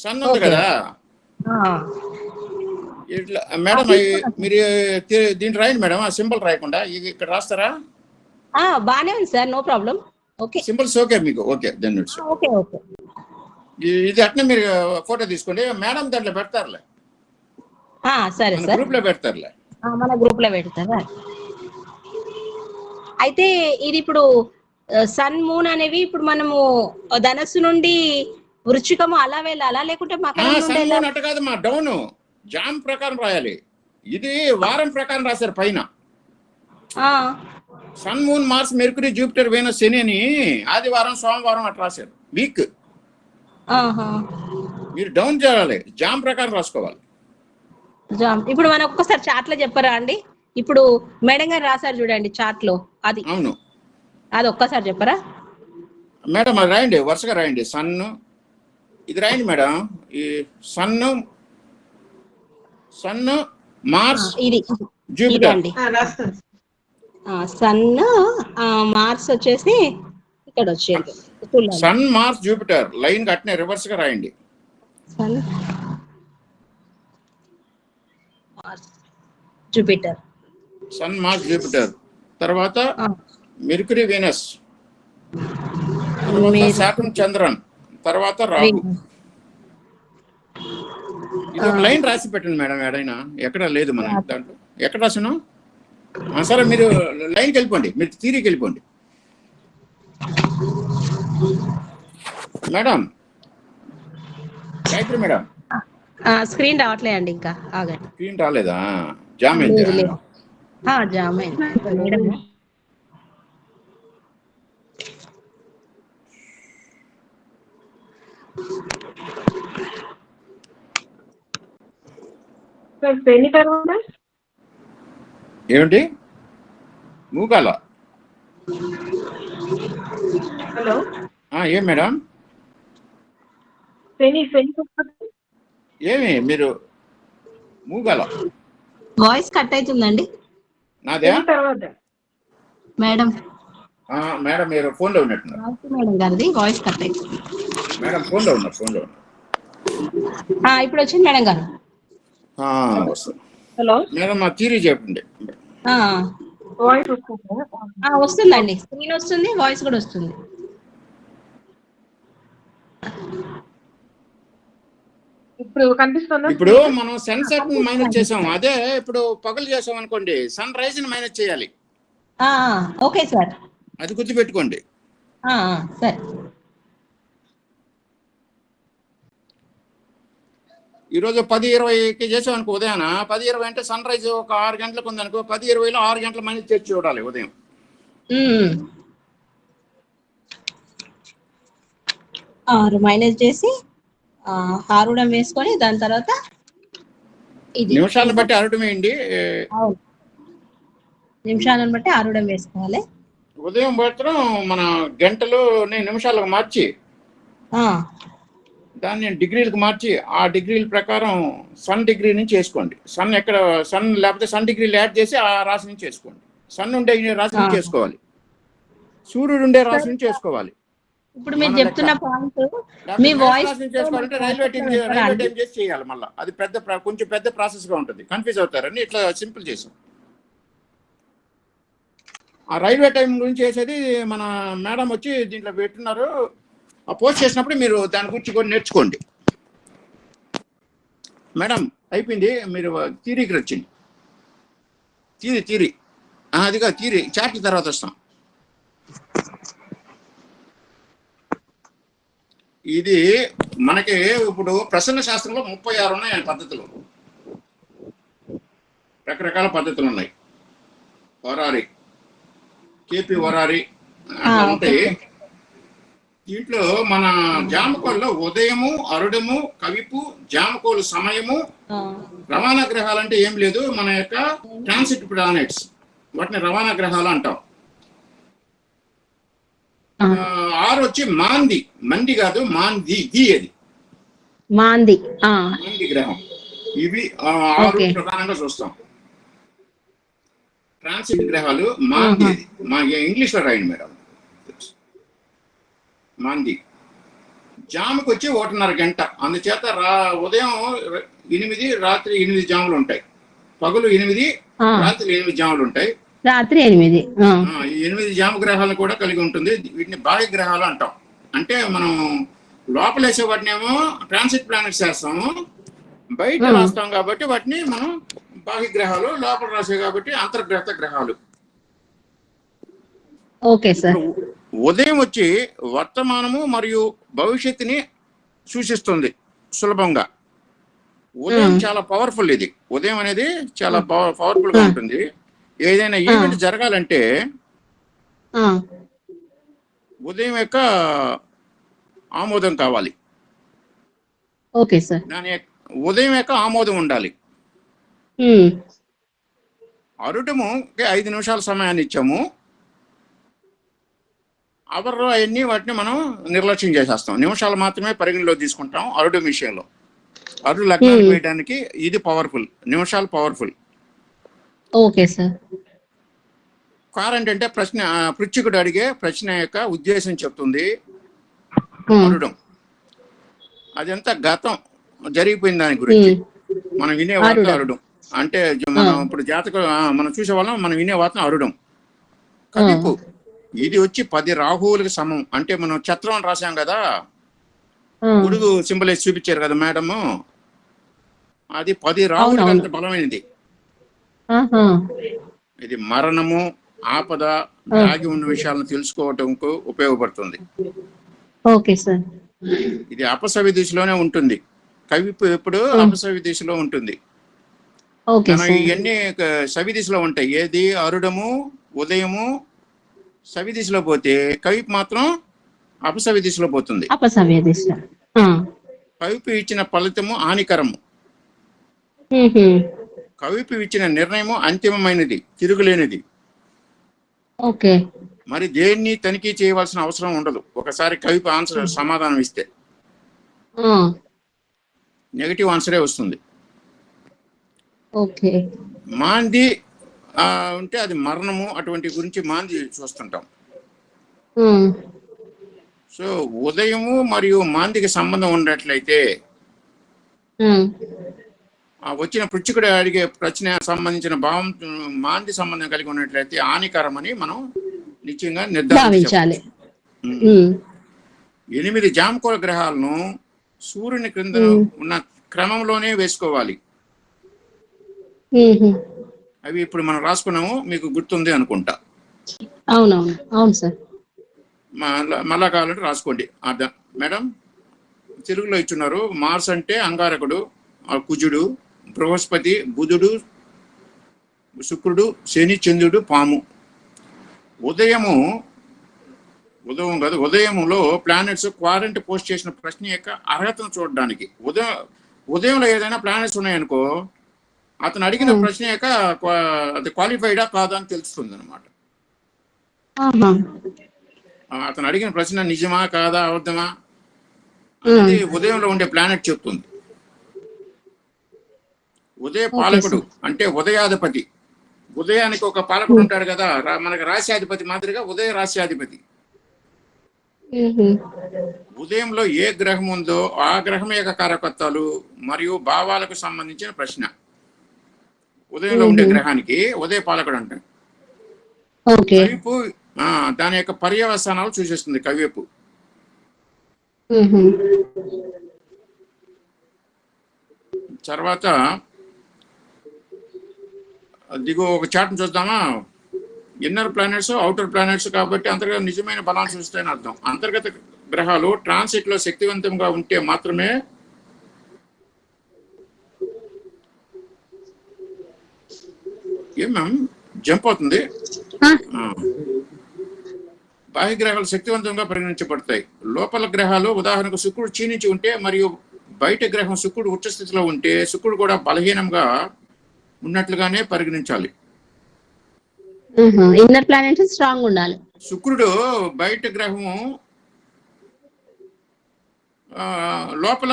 సన్ ఉంది కదా ఇట్లా. మేడం మీరు దీంట్లో రాయండి మేడం. ఆ సింబల్ రాయకుండా ఇక్కడ రాస్తారా? బానే ఉంది sir, no problem. Okay, symbols okay మీకు? Okay, then it's okay. Okay, ఇది అట్నే మీరు ఫోటో తీసుకోండి. మేడం దాంట్లో పెడతారులే, సరే సార్, గ్రూప్ లో పెడతారులే. మన గ్రూప్ లో పెడతారా? అయితే ఇది ఇప్పుడు సన్, మూన్ అనేవి ఇప్పుడు మనము ధనస్సు నుండి వృశ్చికము అలా వెళ్ళాలా, లేకుంటే మకరం నుండి? అట్ట కాదు మా, డౌన్ జామ్ ప్రకారం రాయాలి. ఇది వారం ప్రకారం రాశారు పైన. Sun, moon, Mars, Mercury, Jupiter, Venus, శని అని ఆదివారం, సోమవారం అట్లా రాశారు. వీక్ మీరు డౌన్ చేయాలి, జామ్ ప్రకారం రాసుకోవాలి. ఇప్పుడు మనం ఒక్కసారి చార్ట్ లో చెప్పరా అండి? ఇప్పుడు మేడం గారు రాశారు చూడండి చార్ట్ లో, అది అవును, అది ఒక్కసారి చెప్పరా మేడం? అది రాయండి, వరుసగా రాయండి. సన్ ఇది రాయండి మేడం. ఈ సన్, మార్స్, ఇది జూపిటర్ అండి. సన్, మార్స్ వచ్చేసి ఇక్కడ వచ్చేది. సన్, మార్స్, జూపిటర్ లైన్ కట్టిన రివర్స్ గా రాయండి. Sun, Mars, Jupiter, sun, Mars, Jupiter. తర్వాత మెర్క్యూరీ, వీనస్, సాటర్న్, చంద్రన్, తర్వాత రాహు. ఇది ఒక లైన్ రాసి పెట్టండి మేడం. ఏడైనా ఎక్కడ లేదు మన దాంట్లో, ఎక్కడ రాసాను? సరే మీరు లైన్కి వెళ్ళిపోండి, మీరు థియరీకి వెళ్ళిపోండి మేడం. గాయత్రి మేడం, స్క్రీన్ రావట్లేదండి, ఇంకా ఆగండి. స్క్రీన్ రాలేదా? జామ్ అయింది. జామ్ అయింది. ఏమిటి మూకాల? హలో, ఏం మేడం? ఏమి మీరు మూగాల? వాయిస్ కట్ అవుతుందండి నాదే మేడం. మేడం మీరు ఫోన్లో ఉన్నట్టున్నారు. మేడం గారిది వాయిస్ కట్ అవుతుంది. మేడం ఫోన్లో ఉన్నారు. ఇప్పుడు వచ్చింది మేడం గారు. వస్తుంది. హలో మేడం మా థియరీ చెప్పండి. ఆ, వాయిస్ వస్తుందా? వస్తుందండి, స్క్రీన్ వస్తుంది, వాయిస్ కూడా వస్తుంది. ఇప్పుడు కనిపిస్తుందా? ఇప్పుడు మనం సన్సెట్ మైనస్ చేసాం, అదే ఇప్పుడు పగలు చేసాం అనుకోండి, సన్ రైజ్ ని మైనస్ చేయాలి. Okay sir. అది గుర్తుపెట్టుకోండి. సరే. ఈరోజు 10:20కి చేసాం అనుకో, ఉదయాన 10:20 అంటే సన్ రైజ్ ఒక 6 గంటలకు ఉంది అనుకో, 10:20లో 6 గంటల మైనస్ చేసి చూడాలి ఉదయం. 6 మైనస్ చేసి హారుడం వేసుకొని దాని తర్వాత ఇది నిమిషాలను బట్టి అరవడం వేయండి. అవును, నిమిషాలను బట్టి ఆరుడం వేసుకోవాలి. ఉదయం మాత్రం మన గంటలు నిమిషాలకు మార్చి దాన్ని డిగ్రీలకు మార్చి ఆ డిగ్రీల ప్రకారం సన్ డిగ్రీ నుంచి చేసుకోండి. సన్ ఎక్కడ సన్ లేకపోతే సన్ డిగ్రీలు యాడ్ చేసి ఆ రాశి నుంచి చేసుకోండి. సన్ ఉండే రాశి నుంచి చేసుకోవాలి, సూర్యుడు ఉండే రాశి నుంచి చేసుకోవాలి. ఇప్పుడు మీరు చెప్తున్న పాయింట్ మీ వాయిస్ చేసుకోవాలంటే రైల్వే టైం చేసి చేయాలి. మళ్ళీ అది కొంచెం పెద్ద ప్రాసెస్ గా ఉంటుంది, కన్ఫ్యూజ్ అవుతారని ఇట్లా సింపుల్ చేసాం. ఆ రైల్వే టైం గురించి చేసేది మన మేడం వచ్చి దీంట్లో పెట్టున్నారు. ఆ పోస్ట్ చేసినప్పుడు మీరు దాని గురించి కూడా నేర్చుకోండి. మేడం అయిపోయింది, మీరు థియరీకి వచ్చింది. థియరీ అదిగా థియరీ చార్ట్ తర్వాత వస్తాం. ఇది మనకి ఇప్పుడు ప్రసన్న శాస్త్రంలో 36 ఉన్నాయి పద్ధతులు, రకరకాల పద్ధతులు ఉన్నాయి. వరారి, కేపీ వరారి అట్లా ఉంటాయి. దీంట్లో మన జామకోల్లో ఉదయము, అరుడము, కవిపు, జామకోలు సమయము, రవాణా గ్రహాలు అంటే ఏం లేదు, మన యొక్క ట్రాన్సిట్ ప్లానెట్స్, వాటిని రవాణా గ్రహాలు అంటాం. 6 వచ్చి మాంది, మంది కాదు మాంది, అది మాంది గ్రహం. ఇవి 6 ప్రధానంగా చూస్తాం ట్రాన్సిట్ గ్రహాలు. మాంది మా ఇంగ్లీష్ లో రాయండి మేడం. మాంది జాముకి వచ్చి 1.5 గంట, అందుచేత ఉదయం 8, రాత్రి 8 జాములు ఉంటాయి. పగలు 8, రాత్రి 8 జాములు ఉంటాయి. రాత్రి 8. ఈ 8 జాము గ్రహాలు కూడా కలిగి ఉంటుంది. వీటిని బాహ్య గ్రహాలు అంటాం. అంటే మనం లోపల వేసే వాటిని ఏమో ట్రాన్సిట్ ప్లానెట్స్ వేస్తాము, బయట రాస్తాం కాబట్టి వాటిని మనం బాహ్య గ్రహాలు, లోపల రాసే కాబట్టి అంతర్గ్రహ గ్రహాలు. Okay sir. ఉదయం వచ్చి వర్తమానము మరియు భవిష్యత్తుని సూచిస్తుంది సులభంగా. ఉదయం చాలా పవర్ఫుల్. ఇది ఉదయం అనేది చాలా పవర్ఫుల్ గా ఉంటుంది. ఏదైనా ఈవెంట్ జరగాలంటే ఉదయం యొక్క ఆమోదం కావాలి. Okay sir. దాని ఉదయం యొక్క ఆమోదం ఉండాలి. అరుటము 5 నిమిషాల సమయాన్ని ఇచ్చాము. అవర్లో అవన్నీ వాటిని మనం నిర్లక్ష్యం చేసేస్తాం, నిమిషాలు మాత్రమే పరిగణలో తీసుకుంటాం. అరుడు విషయంలో అరుడు లగ్నానికి వేయడానికి ఇది పవర్ఫుల్, నిమిషాలు పవర్ఫుల్. Okay sir. కారణం అంటే పృచ్చికుడు అడిగే ప్రశ్న యొక్క ఉద్దేశం చెప్తుంది అరుడం. అదంతా గతం జరిగిపోయిన దాని గురించి మనం వినే వార్త అరుడం. అంటే మనం ఇప్పుడు జాతకం మనం చూసేవాళ్ళం, మనం వినే వార్త అరుడం. కవిపు ఇది వచ్చి 10 రాహువులకు సమం. అంటే మనం చత్రం రాసాం కదా, గుడుగు సింబల్ వేసి చూపించారు కదా మేడము, అది 10 రాహువులకు అంత బలమైనది. ఇది మరణము, ఆపద, దాగి ఉన్న విషయాలను తెలుసుకోవటంకు ఉపయోగపడుతుంది. Okay sir. ఇది అపసవ్య దిశలోనే ఉంటుంది. కవిపు ఎప్పుడు అపసవ్య దిశలో ఉంటుంది. ఇవన్నీ సవి దిశలో ఉంటాయి. ఏది అరుడము, ఉదయము సవి దిశలో పోతే కవిపు మాత్రం అపసవ్య దిశలో పోతుంది. అపసవ్య దిశ. కవిపు ఇచ్చిన ఫలితము హానికరము, కవిపు ఇచ్చిన నిర్ణయము అంతిమమైనది, తిరుగులేనిది. ఓకే. మరి దేన్ని తనిఖీ చేయవలసిన అవసరం ఉండదు. ఒకసారి కవిపు ఆన్సర్ సమాధానం ఇస్తే నెగటివ్ ఆన్సరే వస్తుంది. ఓకే. మాంది ఉంటే అది మరణము, అటువంటి గురించి మాంది చూస్తుంటాం. సో ఉదయము మరియు మాందికి సంబంధం ఉన్నట్లయితే వచ్చిన పృచ్ఛకుడు అడిగే ప్రశ్న సంబంధించిన భావం మాంది సంబంధం కలిగి ఉన్నట్లయితే హానికరమని మనం నిశ్చయంగా నిర్ధారించాలి. 8 జామకోల గ్రహాలను సూర్యుని క్రింద ఉన్న క్రమంలోనే వేసుకోవాలి. అవి ఇప్పుడు మనం రాసుకున్నాము, మీకు గుర్తుంది అనుకుంటా. అవునవును, అవును సార్. మళ్ళా కావాలంటే రాసుకోండి. మేడం తెలుగులో ఇచ్చున్నారు. మార్స్ అంటే అంగారకుడు, కుజుడు, బృహస్పతి, బుధుడు, శుక్రుడు, శని, చంద్రుడు, పాము. ఉదయంలో ప్లానెట్స్ క్వారంటీ పోస్ట్ చేసిన ప్రశ్న యొక్క అర్హతను చూడడానికి. ఉదయంలో ఏదైనా ప్లానెట్స్ ఉన్నాయనుకో, అతను అడిగిన ప్రశ్న యొక్క అది క్వాలిఫైడా కాదా అని తెలుస్తుంది అనమాట. అతను అడిగిన ప్రశ్న నిజమా కాదా అబద్ధమా అనేది ఉదయంలో ఉండే ప్లానెట్ చెప్తుంది. ఉదయ పాలకుడు అంటే ఉదయాధిపతి. ఉదయానికి ఒక పాలకుడు ఉంటాడు కదా, మనకి రాశ్యాధిపతి మాదిరిగా ఉదయ రాశ్యాధిపతి. ఉదయంలో ఏ గ్రహం ఉందో ఆ గ్రహం యొక్క కారకత్వాలు మరియు భావాలకు సంబంధించిన ప్రశ్న. ఉదయంలో ఉండే గ్రహానికి ఉదయ పాలకుడు అంటాడు. కవిపు దాని యొక్క పర్యవసానాలు సూచిస్తుంది కవిపు. తర్వాత దిగువ ఒక చార్ట్ని చూద్దామా. ఇన్నర్ ప్లానెట్స్, అవుటర్ ప్లానెట్స్ కాబట్టి అంతర్గత నిజమైన బలాన్ని సూచిస్తాయని అర్థం. అంతర్గత గ్రహాలు ట్రాన్సిట్ లో శక్తివంతంగా ఉంటే మాత్రమే ఏమేం జంప్ అవుతుంది. బాహ్య గ్రహాలు శక్తివంతంగా పరిగణించబడతాయి. లోపల గ్రహాలు ఉదాహరణకు శుక్రుడు క్షీణించి ఉంటే మరియు బయట గ్రహం శుక్రుడు ఉచ్చ స్థితిలో ఉంటే శుక్రుడు కూడా బలహీనంగా ఉన్నట్లుగానే పరిగణించాలి. ఇన్నర్ ప్లానెట్ స్ట్రాంగ్ ఉండాలి. శుక్రుడు బయట గ్రహము లోపల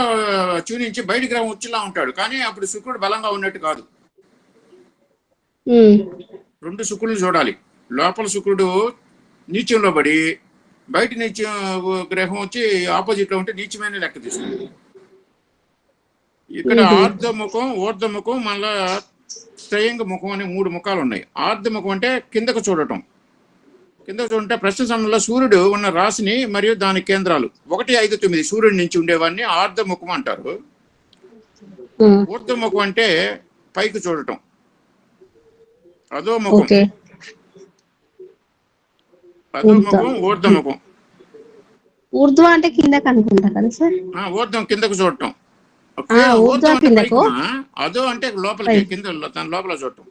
క్షీణించి బయట గ్రహం ఉచ్చలా ఉంటాడు, కానీ అప్పుడు శుక్రుడు బలంగా ఉన్నట్టు కాదు. 2 శుక్రులు చూడాలి. లోపల శుక్రుడు నీచంలో పడి బయట నీచం గ్రహం వచ్చి ఆపోజిట్ లో ఉంటే నీచమైన లెక్క తీసుకుంది. ఇక్కడ ఆర్ధముఖం, ఊర్ధముఖం, మళ్ళా శ్రేయంగ ముఖం అనే 3 ముఖాలు ఉన్నాయి. ఆర్ధముఖం అంటే కిందకు చూడటం. కిందకు చూడంటే ప్రశ్న సమయంలో సూర్యుడు ఉన్న రాశిని మరియు దాని కేంద్రాలు 1, 5, 9 సూర్యుడి నుంచి ఉండేవాడిని ఆర్ధముఖం అంటారు. ఊర్ధముఖం అంటే పైకి చూడటం. అధోముఖం, ఊర్ధముఖం. ఊర్ధ్వ అంటే కిందకి అనుకుంటా కదా సార్. ఊర్ధం కిందకు చూడటం. అదో అంటే లోపలికి, కింద తన లోపల చూడటం.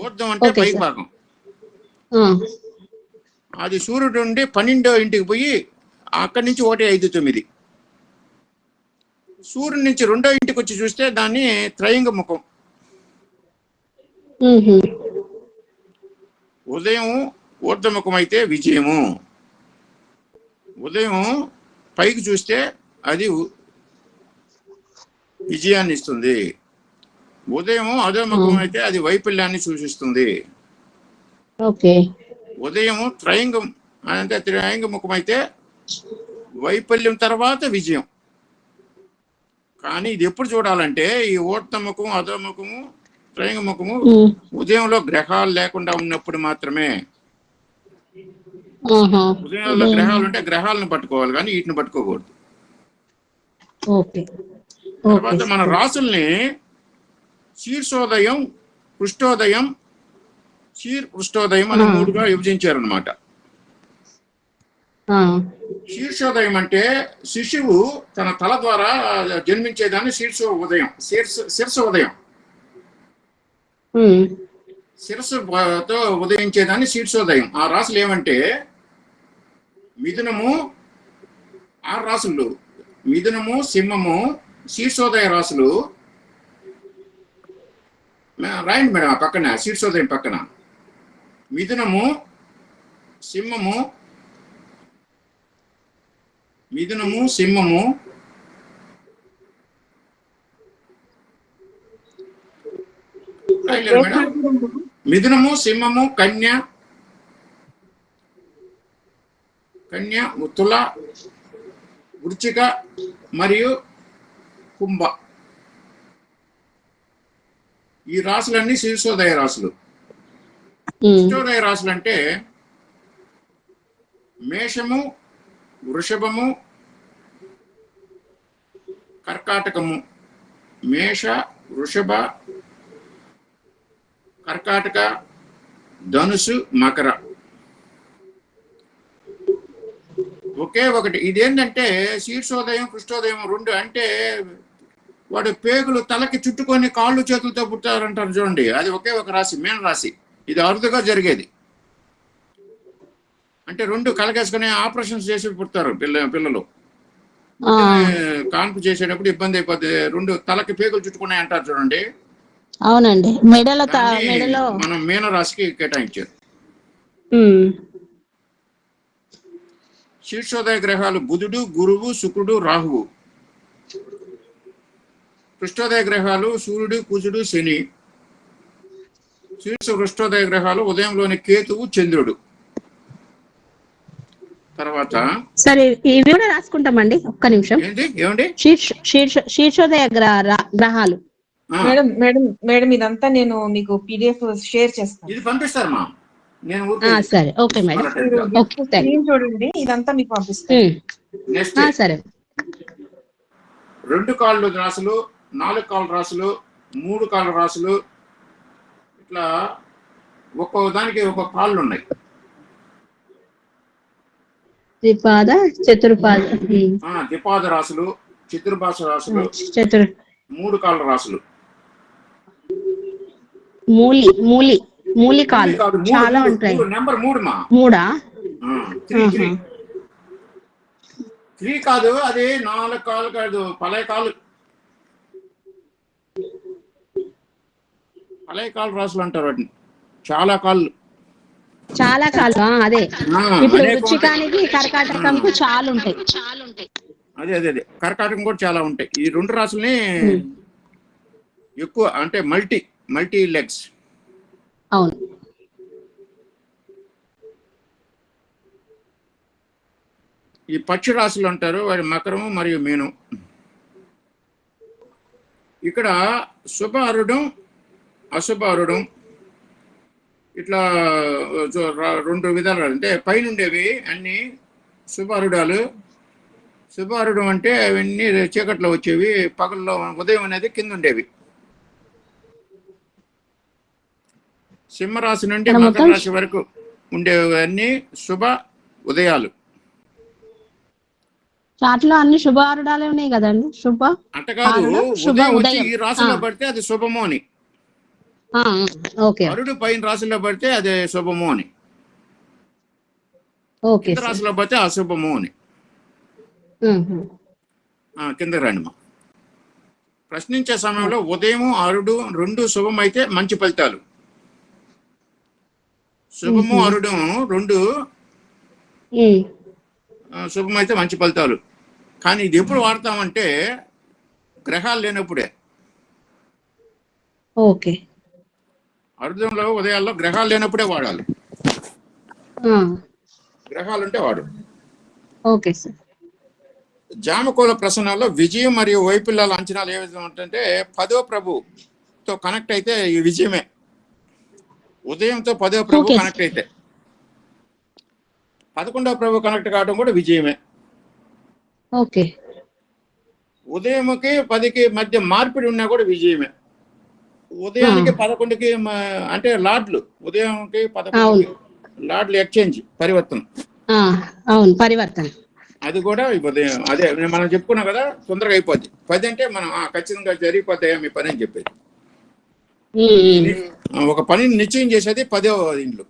ఊర్ధం అంటే పై భాగం. అది సూర్యుడు నుండి 12వ ఇంటికి పోయి అక్కడి నుంచి 1, 5, 9. సూర్యుడి నుంచి 2వ ఇంటికి వచ్చి చూస్తే దాన్ని త్రయంగ ముఖం. ఉదయం ఊర్ధముఖం అయితే విజయము. ఉదయం పైకి చూస్తే అది విజయాన్ని ఇస్తుంది. ఉదయం అధోముఖం అయితే అది వైఫల్యాన్ని సూచిస్తుంది. ఉదయం త్రయంగం అంటే త్రయంగ ముఖం అయితే వైఫల్యం తర్వాత విజయం. కానీ ఇది ఎప్పుడు చూడాలంటే ఈ ఊర్ధముఖము, అధోముఖము, త్రయంగ ముఖము ఉదయంలో గ్రహాలు లేకుండా ఉన్నప్పుడు మాత్రమే. ఉదయంలో గ్రహాలు ఉంటే గ్రహాలను పట్టుకోవాలి, కానీ వీటిని పట్టుకోకూడదు. తర్వాత మన రాసుల్ని శీర్షోదయం, పృష్ఠోదయం, పృష్ఠోదయం అని 3గా విభజించారనమాట. శీర్షోదయం అంటే శిశువు తన తల ద్వారా జన్మించేదాన్ని శీర్ష ఉదయం. శిరస్సుతో ఉదయించేదాన్ని శీర్షోదయం. ఆ రాసులు ఏమంటే మిథునము, 6 రాసులు మిథునము, సింహము, శీర్షోదయ రాసులు. రాయండి మేడం ఆ పక్కన, శీర్షోదయం పక్కన మిథునము, సింహము, మేడం మిథునము, సింహము, కన్య, తుల, వృశ్చిక మరియు కుంభ. ఈ రాశులన్నీ శీర్షోదయ రాశులు. ఉమ్, శీర్షోదయ రాశులు అంటే మేషము, వృషభము, కర్కాటకము. మేష, వృషభ, కర్కాటక, ధనుసు, మకర. ఒకే ఒకటి. ఇదేంటంటే శీర్షోదయం, కృష్ణోదయం రెండు. అంటే వాడు పేగులు తలకి చుట్టుకొని కాళ్ళు చేతులతో పుట్టారంటారు చూడండి, అది ఒకే ఒక రాశి, మీన రాశి. ఇది అరుదుగా జరిగేది. అంటే రెండు కలగేసుకుని ఆపరేషన్స్ చేసి పుడతారు పిల్లలు. ఆ, కాన్పు చేసేటప్పుడు ఇబ్బంది అయిపోతుంది. రెండు తలకి పేగులు చుట్టుకున్నాయి అంటారు చూడండి. అవునండి, మెడలో దాన్ని మెడలో. మనం మీన రాశికి కేటాయించారు. ఉమ్, శీర్షోదయ గ్రహాలు బుధుడు, గురువు, శుక్రుడు, రాహువు. కృష్ణోదయ గ్రహాలు సూర్యుడు, కుజుడు, శని. శీర్ష వృష్ఠోదయ గ్రహాలు ఉదయంలోని కేతువు, చంద్రుడు. తర్వాత సరే ఇవి కూడా రాసుకుంటామండి, ఒక్క నిమిషం. ఏమండి శీర్షోదయ గ్రహాలు. మేడం మేడం మేడం ఇదంతా నేను మీకు పీడిఎఫ్ షేర్ చేస్తాను. ఇది పంపిస్తారమ్మా. నేను సరే, ఓకే మేడం. స్క్రీన్ చూడండి, ఇదంతా మీకు పంపిస్తాను. నెక్స్ట్ సరే. 2 కాళ్ళు రాసులు, 4 కాళ్ళ రాసులు, 3 కాళ్ళ రాసులు, ఇట్లా ఒక్కో దానికి ఒక్కొక్క కాళ్ళు ఉన్నాయి. ద్విపాద, చతుర్పాద, ద్విపాద రాసులు, చతుర్భాష రాసులు, 3 కాళ్ళ రాసులు, మూలికాలు చాలా ఉంటాయి. నెంబర్ 3 మా. 3ఆ? 3 కాదు, అది 4 కాళ్ళు కాదు, పలయ కాళ్ళు రాసులు అంటారు వాటిని. చాలా కాళ్ళు. అదే ఇప్పుడు వృచ్చికానికి, కర్కాటకంకు చాలా ఉంటాయి. అదే కర్కాటకం కూడా చాలా ఉంటాయి. ఈ 2 రాసుల్ని ఎక్కువ, అంటే మల్టీ లెగ్స్. అవును. ఈ పక్షి రాశులు అంటారు వారి మకరము మరియు మీనం. ఇక్కడ శుభ అరుడం, అశుభ అరుడం, ఇట్లా 2 విధాలు. అంటే పైన ఉండేవి అన్ని శుభ అరుడాలు. శుభ అరుడం అంటే అవన్నీ చీకట్లో వచ్చేవి, పగల్లో ఉదయం అనేది కింద ఉండేవి. సింహరాశి నుండి మకర రాశి వరకు ఉండేవన్నీ శుభ ఉదయాలు. చాట్లో అన్ని శుభారుడాలే ఉన్నాయి కదండి. అంటకాదు, ఉదయం వచ్చి ఈ రాశిలో పడితే అది శుభము అని, అరుడు పైన రాశిలో పడితే అది శుభము అని, కింద రాశిలో పడితే అశుభము అని. కింద రండి మా. ప్రశ్నించే సమయంలో ఉదయం, అరుడు 2 శుభం అయితే మంచి ఫలితాలు. శుభము, అరుడం 2 శుభమైతే మంచి ఫలితాలు. కానీ ఇది ఎప్పుడు వాడతామంటే గ్రహాలు లేనప్పుడే. ఓకే. అరుదంలో ఉదయాల్లో గ్రహాలు లేనప్పుడే వాడాలి. గ్రహాలు ఉంటే వాడు. Okay sir. జామకోల ప్రసన్నాల్లో విజయం మరియు వైఫల్యాల అంచనాలు ఏ విధంగా ఉంటుందంటే 10వ ప్రభుతో కనెక్ట్ అయితే ఈ విజయమే. ఉదయంతో 10వ ప్రభు కనెక్ట్ అయితే 11వ ప్రభు కనెక్ట్ కావడం కూడా విజయమే. ఓకే. ఉదయంకి 10కి మధ్య మార్పిడి ఉన్నా కూడా విజయమే. ఉదయానికి 11కి అంటే లార్డ్లు, ఉదయంకి 11కి లార్డ్లు ఎక్స్చేంజ్, పరివర్తన. అవును, పరివర్తన. అది కూడా ఉదయం. అదే మనం చెప్పుకున్నాం కదా, తొందరగా అయిపోద్ది. 10 అంటే మనం ఖచ్చితంగా జరిగిపోతాయా మీ పని అని చెప్పేది. ఒక పనిని నిశ్చయం చేసేది 10వ ఇంట్లో.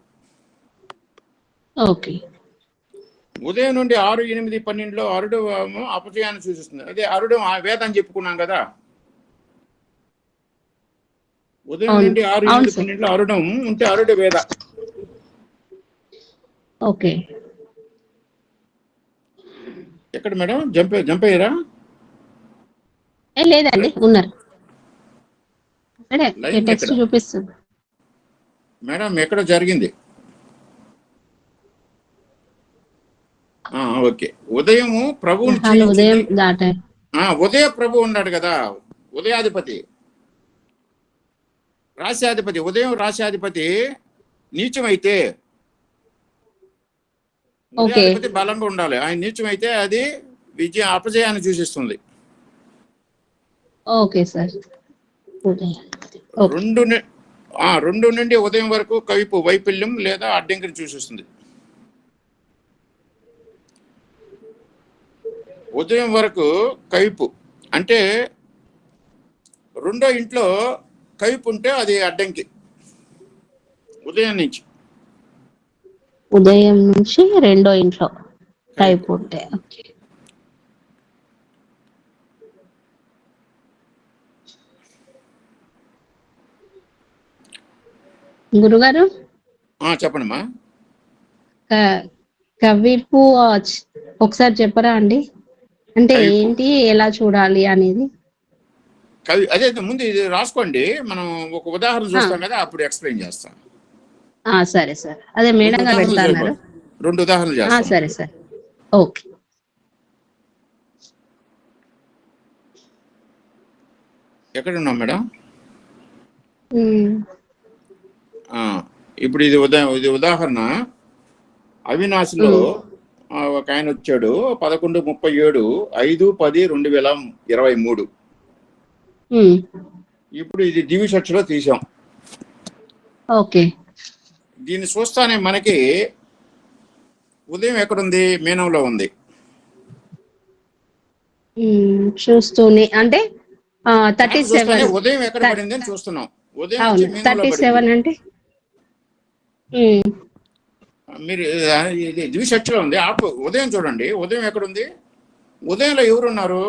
ఓకే. ఉదయం నుండి 6, 8, 12లో అరుడు అపజయాన్ని సూచిస్తుంది. అదే అరుడు వేద అని చెప్పుకున్నాం కదా. ఉదయం నుండి 6, 8, 12లో అరుడం ఉంటే అరుడు వేద. ఓకే. ఎక్కడ మేడం? జంప్ అయ్యారా? లేదండి, ఉన్నారు. టెక్స్ట్ చూపిస్తుంది మేడం. ఎక్కడ జరిగింది? ఓకే. ఉదయము ప్రభువుని, ఉదయ ప్రభు ఉన్నాడు కదా, ఉదయాధిపతి. రాశ్యాధిపతి ఉదయం రాశ్యాధిపతి నీచమైతే ఉదయాధిపతి బలంగా ఉండాలి. ఆయన నీచమైతే అది అపజయాన్ని సూచిస్తుంది. Okay sir. 2 నుండి ఉదయం వరకు కవిపు వైఫల్యం లేదా అడ్డంకిని సూచిస్తుంది. ఉదయం వరకు కవిపు అంటే 2వ ఇంట్లో కవిపు ఉంటే అది అడ్డంకి. ఉదయం నుంచి 2వ ఇంట్లో కవిపు ఉంటే. ఓకే. గురుగారు చెప్పండమ్మా. కవిపు ఒకసారి చెప్పరా అండి? అంటే ఏంటి, ఎలా చూడాలి అనేది? అదే ముందు ఇది రాసుకోండి, మనం ఒక ఉదాహరణ చూస్తాం కదా, అప్పుడు ఎక్స్ప్లెయిన్ చేస్తాం. సరే సార్. అదే మేడం గారు పెడతారు. 2 ఉదాహరణలు చేస్తాం. సరే సార్. ఓకే. ఎక్కడ ఉన్నాం మేడం? ఇప్పుడు ఇది ఉదాహరణ. అవినాశిలో ఒక ఆయన వచ్చాడు 11/37/5/10/2023. ఇప్పుడు ఇది దివిచక్షులో తీసాం. ఓకే. దీన్ని చూస్తానే మనకి ఉదయం ఎక్కడుంది? మీనంలో ఉంది. చూస్తూనే అంటే 37 ఉదయం ఎక్కడ పడింది అని చూస్తున్నాం. ఉదయం 37 అంటే మీరు ఇది దివిచక్షులో ఉంది. ఉదయం చూడండి, ఉదయం ఎక్కడుంది? ఉదయంలో ఎవరున్నారు?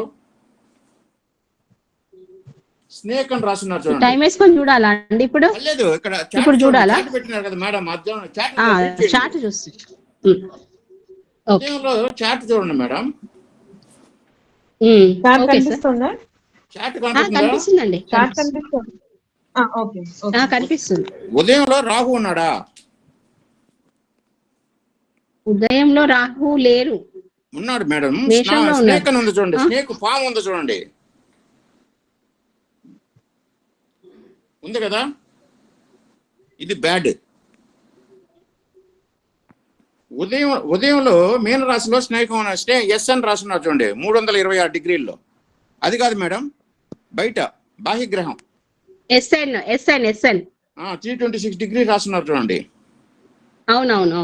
స్నేక్ అని రాస్తున్నారు చూడండి. టైం వేసుకొని చూడాలా అండి? ఇప్పుడు లేదు, ఇక్కడ ఇప్పుడు చూడాలా? పెట్టినారు కదా మేడం, మధ్యాహ్నం చాట్ చూసి ఉదయంలో చాట్ చూడండి మేడం. కనిపిస్తుందా? చాట్ కనిపిస్తుందండి. ఓకే, కనిపిస్తుంది. ఉదయంలో రాహు ఉన్నాడా? ఉదయంలో రాహు లేరు. ఉన్నాడు మేడం. స్నేక్ అని ఉంది చూడండి. స్నేక్ పాము ఉంది చూడండి, ఉంది కదా. ఇది బ్యాడ్. ఉదయంలో మీనరాశిలో స్నేహం ఎస్ అని రాస్తున్నారు చూడండి, 326 డిగ్రీల్లో. అది కాదు మేడం, బయట బాహ్యగ్రహం ఎస్ఎన్ 326 డిగ్రీ రాస్తున్నారు చూడండి. అవునవును.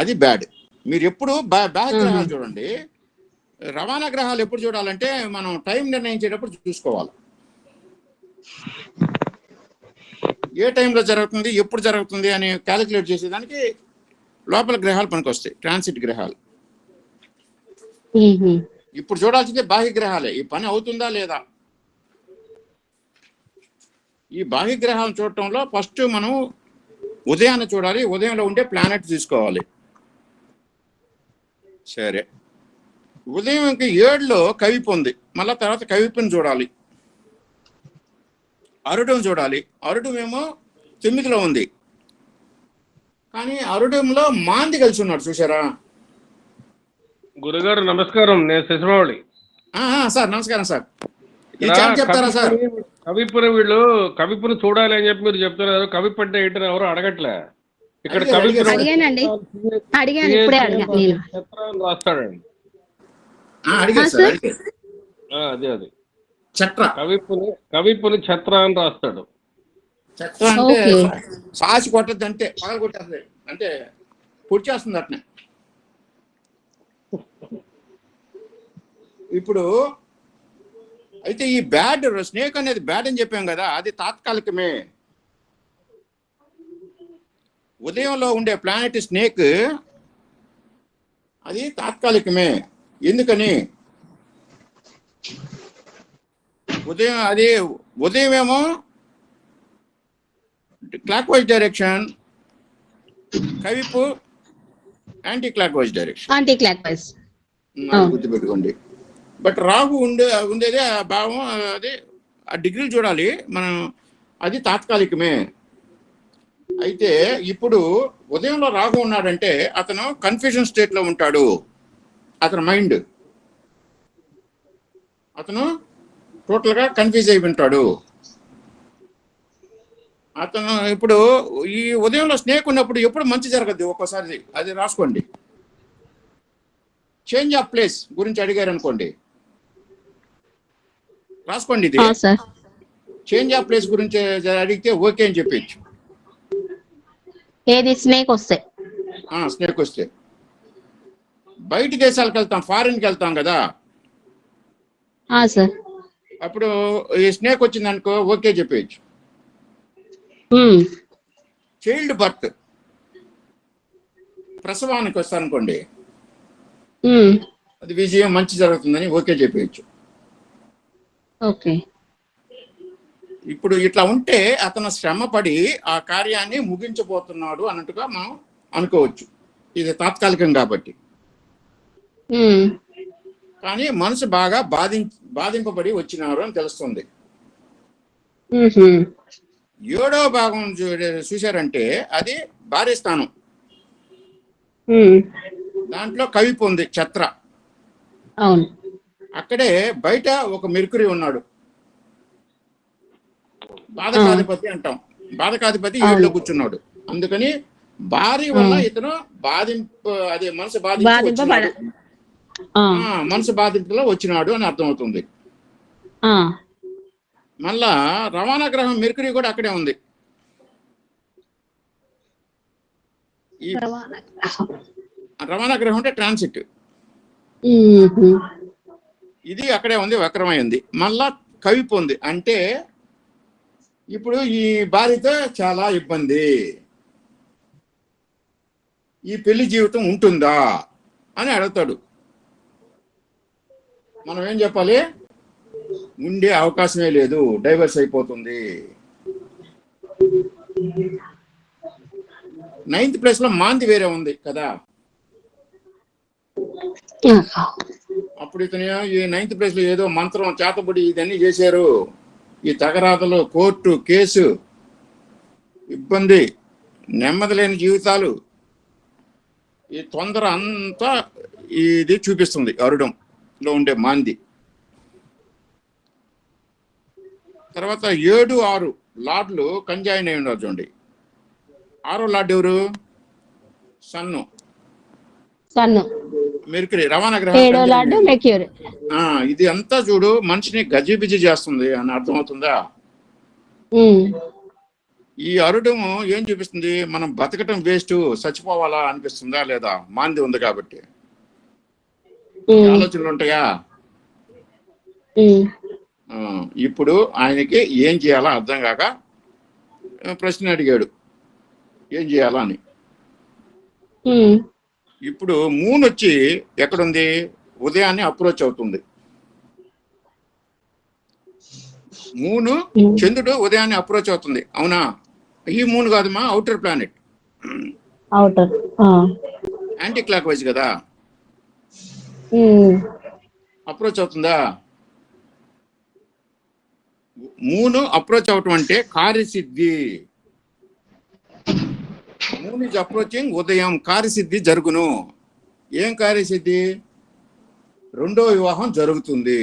అది బ్యాడ్. మీరు ఎప్పుడు బాహ్యగ్రహాలు చూడండి. రవాణా గ్రహాలు ఎప్పుడు చూడాలంటే మనం టైం నిర్ణయించేటప్పుడు చూసుకోవాలి. ఏ టైంలో జరుగుతుంది, ఎప్పుడు జరుగుతుంది అని క్యాలిక్యులేట్ చేసేదానికి లోపల గ్రహాలు పనికొస్తాయి, ట్రాన్సిట్ గ్రహాలు. ఇప్పుడు చూడాల్సిందే బాహ్య గ్రహాలే. ఈ పని అవుతుందా లేదా? ఈ బాహ్య గ్రహాలను చూడటంలో ఫస్ట్ మనం ఉదయాన్ని చూడాలి. ఉదయంలో ఉండే ప్లానెట్ తీసుకోవాలి. సరే, ఉదయం 7లో కవిపు ఉంది. మళ్ళా తర్వాత కవిపుని చూడాలి. అరుడం చూడాలి. అరుడం ఏమో 9లో ఉంది, కానీ అరుడంలో మాంది కలిసి ఉన్నాడు, చూసారా? గురుగారు నమస్కారం, నేను శశిమావళి. సార్ నమస్కారం సార్. చెప్తారా సార్? వీళ్ళు కవిపుని చూడాలి అని చెప్పి మీరు చెప్తున్నారు. కవిపు అంటే ఏంటని ఎవరు అడగట్లే. ఇక్కడ రాస్తాడండి. అదే చట్ర, కవిపుని ఛత్ర అని రాస్తాడు. చట్ర అంటే సాసి కొట్టద్దు, అంటే పగల కొట్టేస్తుంది, అంటే పొడి చేస్తుంది అట్నే. ఇప్పుడు అయితే ఈ బ్యాడ్ స్నేక్ అనేది బ్యాడ్ అని చెప్పాం కదా, అది తాత్కాలికమే. ఉదయంలో ఉండే ప్లానెట్ స్నేక్ అది తాత్కాలికమే. ఎందుకని? ఉదయం ఏమో క్లాక్ వైజ్ డైరెక్షన్, కవిపు యాంటీ క్లాక్ వైజ్ డైరెక్షన్. గుర్తుపెట్టుకోండి. బట్ రాహు ఉండేదే ఆ భావం, అది ఆ డిగ్రీలు చూడాలి మనం, అది తాత్కాలికమే. అయితే ఇప్పుడు ఉదయంలో రాహు ఉన్నాడంటే అతను కన్ఫ్యూజన్ స్టేట్లో ఉంటాడు. అతని మైండ్ అతను టోటల్గా కన్ఫ్యూజ్ అయి ఉంటాడు. అతను ఇప్పుడు ఈ ఉదయంలో స్నేక్ ఉన్నప్పుడు ఎప్పుడు మంచి జరగద్దు, ఒక్కోసారి అది రాసుకోండి. చేంజ్ ఆఫ్ ప్లేస్ గురించి అడిగారు అనుకోండి, రాసుకోండి ఇది. సార్ చేంజ్ ఆఫ్ ప్లేస్ గురించి అడిగితే ఓకే అని చెప్పచ్చు. ఏది స్నేక్ వస్తే? స్నేక్ వస్తే బయట దేశాలకు వెళ్తాం, ఫారిన్కి వెళ్తాం కదా, సార్ అప్పుడు ఈ స్నేక్ వచ్చింది అనుకో ఓకే చెప్పచ్చు. చైల్డ్ బర్త్, ప్రసవానికి వస్తానుకోండి, అది విజయం మంచి జరుగుతుందని ఓకే చెప్పచ్చు. ఓకే. ఇప్పుడు ఇట్లా ఉంటే అతను శ్రమపడి ఆ కార్యాన్ని ముగించబోతున్నాడు అన్నట్టుగా మనం అనుకోవచ్చు. ఇది తాత్కాలికం కాబట్టి. కానీ మనసు బాగా బాధింపబడి వచ్చినారు అని తెలుస్తుంది. 7వ భాగం చూశారంటే అది భార్య స్థానం. దాంట్లో కవిపు ఉంది, ఛత్ర. అవును. అక్కడే బయట ఒక మెర్కురీ ఉన్నాడు, బాధకాధిపతి అంటాం. బాధకాధిపతి 7లో కూర్చున్నాడు. అందుకని భార్య వల్ల ఇతను మనసు బాధింపబడు, మనసు బాధింపులో వచ్చినాడు అని అర్థమవుతుంది. మళ్ళా రవాణా గ్రహం మెర్కురీ కూడా అక్కడే ఉంది. ఈ రవాణా గ్రహం అంటే ట్రాన్సిట్, ఇది అక్కడే ఉంది, వక్రమైంది. మళ్ళా కవిపు ఉంది, అంటే ఇప్పుడు ఈ భార్యతో చాలా ఇబ్బంది, ఈ పెళ్లి జీవితం ఉంటుందా అని అడుగుతాడు. మనం ఏం చెప్పాలి? ఉండే అవకాశమే లేదు, డైవర్స్ అయిపోతుంది. 9th ప్లేస్ లో మాంది వేరే ఉంది కదా. అప్పుడు ఇతను ఈ 9th ప్లేస్ లో ఏదో మంత్రం చేతబడి ఇదన్నీ చేశారు. ఈ తగరాతలు, కోర్టు కేసు, ఇబ్బంది, నెమ్మది లేని జీవితాలు, ఈ తొందర అంతా ఇది చూపిస్తుంది అరుడంలో ఉండే మాంది. తర్వాత 7, 6 లార్డ్లు కంజాయిన్ అయి ఉన్నారు చూడండి. 6వ లార్డ్ ఎవరు? సన్ను, మెర్క్యూరీ, రవాణా గ్రహం. ఇది అంతా చూడు మనిషిని గజిబిజి చేస్తుంది అని అర్థమవుతుందా? ఈ అరుడము ఏం చూపిస్తుంది? మనం బతకటం వేస్ట్, చచ్చిపోవాలా అనిపిస్తుందా లేదా? మాంది ఉంది కాబట్టి ఆలోచనలు ఉంటాయా? ఇప్పుడు ఆయనకి ఏం చేయాలో అర్థం కాక ప్రశ్న అడిగాడు, ఏం చేయాలా అని. ఇప్పుడు మూన్ వచ్చి ఎక్కడుంది? ఉదయాన్నే అప్రోచ్ అవుతుంది. మూను, చంద్రుడు ఉదయాన్నే అప్రోచ్ అవుతుంది, అవునా? ఈ మూన్ కాదమ్మా, outer planet, anti clock wise కదా, అప్రోచ్ అవుతుందా? మూను అప్రోచ్ అవటం అంటే కార్యసిద్ధి. మూన్ ఈజ్ అప్రోచింగ్ ఉదయం, కార్యసిద్ధి జరుగును. ఏం కార్యసిద్ధి? 2వ వివాహం జరుగుతుంది.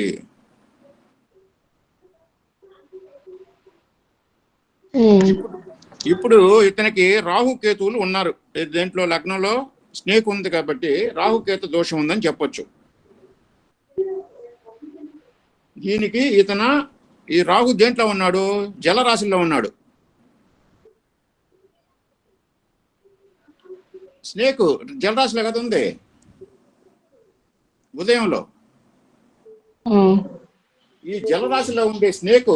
ఇప్పుడు ఇతనికి రాహుకేతువులు ఉన్నారు. దేంట్లో? లగ్నంలో స్నేక్ ఉంది కాబట్టి రాహుకేతు దోషం ఉందని చెప్పొచ్చు. దీనికి ఈ రాహు దేంట్లో ఉన్నాడు? జలరాశిలో ఉన్నాడు. స్నేక్ జలరాశిలో కదా ఉంది ఉదయంలో. ఈ జలరాశిలో ఉండే స్నేక్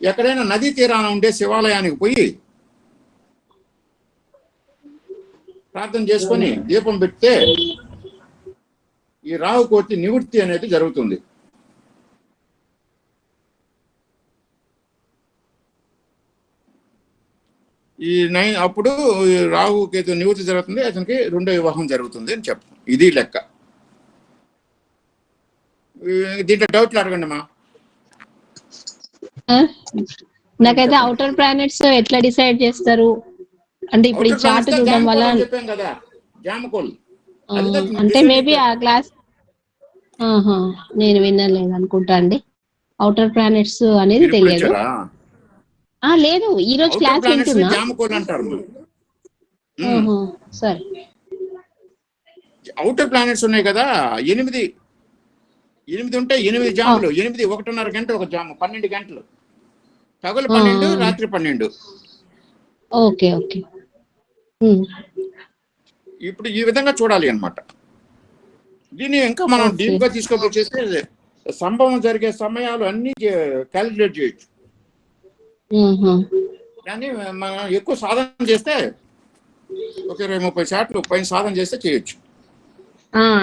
ఎక్కడైనా నదీ తీరాన ఉండే శివాలయానికి పోయి ప్రార్థన చేసుకొని దీపం పెడితే ఈ రాహు కోటి నివృత్తి అనేది జరుగుతుంది. అప్పుడు రాహు కేతు నివృత్తి జరుగుతుంది, అతనికి 2వ వివాహం జరుగుతుంది అని చెప్తాం. ఇది లెక్క. దీంట్లో డౌట్లు అడగండి అమ్మా. నాకైతే అవుటర్ ప్లానెట్స్ ఎట్లా డిసైడ్ చేస్తారు అంటే ఇప్పుడు ఈ చార్ట్ చూడడం వల్ల చెప్పాం కదా, జామకోల్. అంటే మేబీ ఆ క్లాస్ నేను వినలేదు అనుకుంటా అండి. అవుటర్ ప్లానెట్స్ అనేది తెలియదు. లేదు ఈ రోజు అవుటర్ క్లాస్ ప్లానెట్స్ వింటున్నా. జామకోళ్ళు అంటారు. ఓహో, సరే. అవుటర్ ప్లానెట్స్ ఉన్నాయి కదా, 8 ఉంటాయి. 8 జాములు, 8 1:30 గంట ఒక జాము, 12 గంటలు. పగలు 12, రాత్రి 12. Okay okay. ఇప్పుడు ఈ విధంగా చూడాలి అన్నమాట. దీన్ని ఇంకా మనం Okay. డీప్ గా తీసుకోవచ్చేస్తే సంభవం జరిగే సమయాలు అన్ని క్యాలిక్యులేట్ చేయొచ్చు. కానీ మనం ఎక్కువ సాధన చేస్తే ఒక 20-30 శాతం పైన సాధన చేస్తే చేయొచ్చు.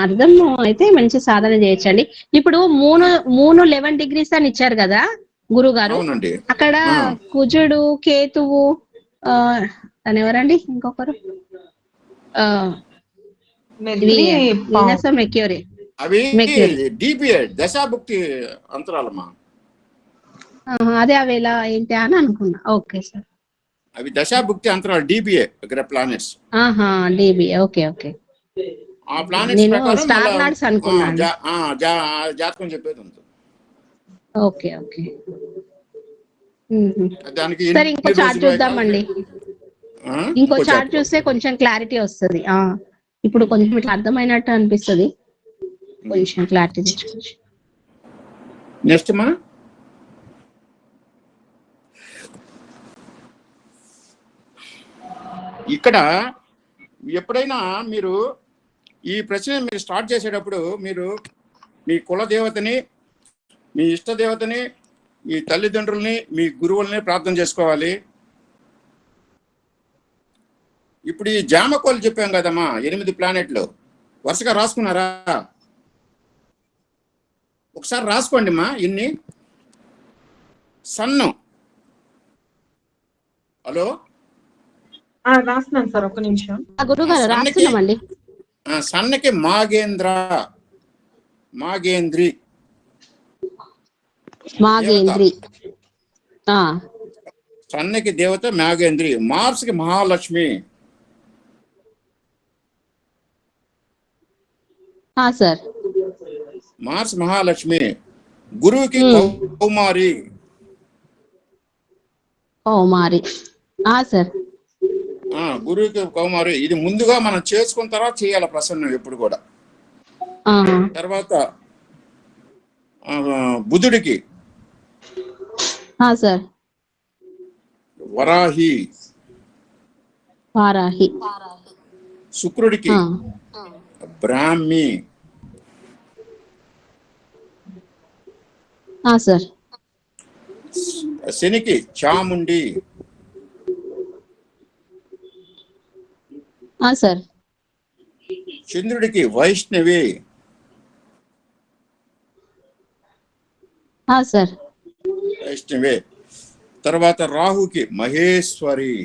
అర్థం అయితే మంచి సాధన చేయొచ్చండి. ఇప్పుడు మూను 11 degrees అని ఇచ్చారు కదా గురుగారు. అవునండి. అక్కడ కుజుడు, కేతువు, తను ఎవరండి ఇంకొకరు, మెక్యూరీ. అవి డిపిఏ దశాభుక్తి అంతరాలమ్మా. అదే అవి ఎలా ఏంటి అని అనుకున్నా. Okay sir. అవి దశాభుక్తి అంతరాలు, డిబిఏ గ్రహ ప్లానెట్స్. డిబిఏ. Okay okay. ఆ ప్లానెట్స్ నేను ప్రకారం స్టార్ లార్డ్స్ అనుకున్నాను. జాతకం చెప్పేది ఉంటుంది. Okay okay. దానికి సరే, ఇంకో చార్ట్ చూద్దామండి. ఇంకో చార్ట్ చూస్తే కొంచెం క్లారిటీ వస్తుంది. ఇప్పుడు కొంచెం ఇట్లా అర్థమైనట్టు అనిపిస్తుంది. కొంచెం క్లారిటీ తెచ్చుకోవచ్చు. నెక్స్ట్ మా ఇక్కడ ఎప్పుడైనా మీరు ఈ ప్రశ్న మీరు స్టార్ట్ చేసేటప్పుడు మీరు మీ కుల దేవతని, మీ ఇష్ట దేవతని, మీ తల్లిదండ్రుల్ని, మీ గురువుల్ని ప్రార్థన చేసుకోవాలి. ఇప్పుడు ఈ జామకోలు చెప్పాం కదమ్మా, 8 ప్లానెట్లు వరుసగా రాసుకున్నారా? ఒకసారి రాసుకోండి మా ఇన్ని. సన్ను, హలో రాస్తున్నాను సార్, ఒక్క నిమిషం. గురుగారు రాస్తున్నామండి. సన్నకి మాగేంద్రి. సన్నకి దేవత మాగేంద్రి. మార్స్కి మహాలక్ష్మి. Sir, Mars Mahalakshmi. గురువుకి కౌమారి. సార్, గురువుకి కౌమారి. ఇది ముందుగా మనం చేసుకున్న తర్వాత చేయాలి ప్రసన్నం ఎప్పుడు కూడా. తర్వాత బుధుడికి సార్ వరాహి. వారాహి. శుక్రుడికి బ్రాహ్మి. సార్, శనికి చాముండి. సార్, చంద్రుడికి వైష్ణవి. సార్, వైష్ణవి. తర్వాత రాహుకి మహేశ్వరి.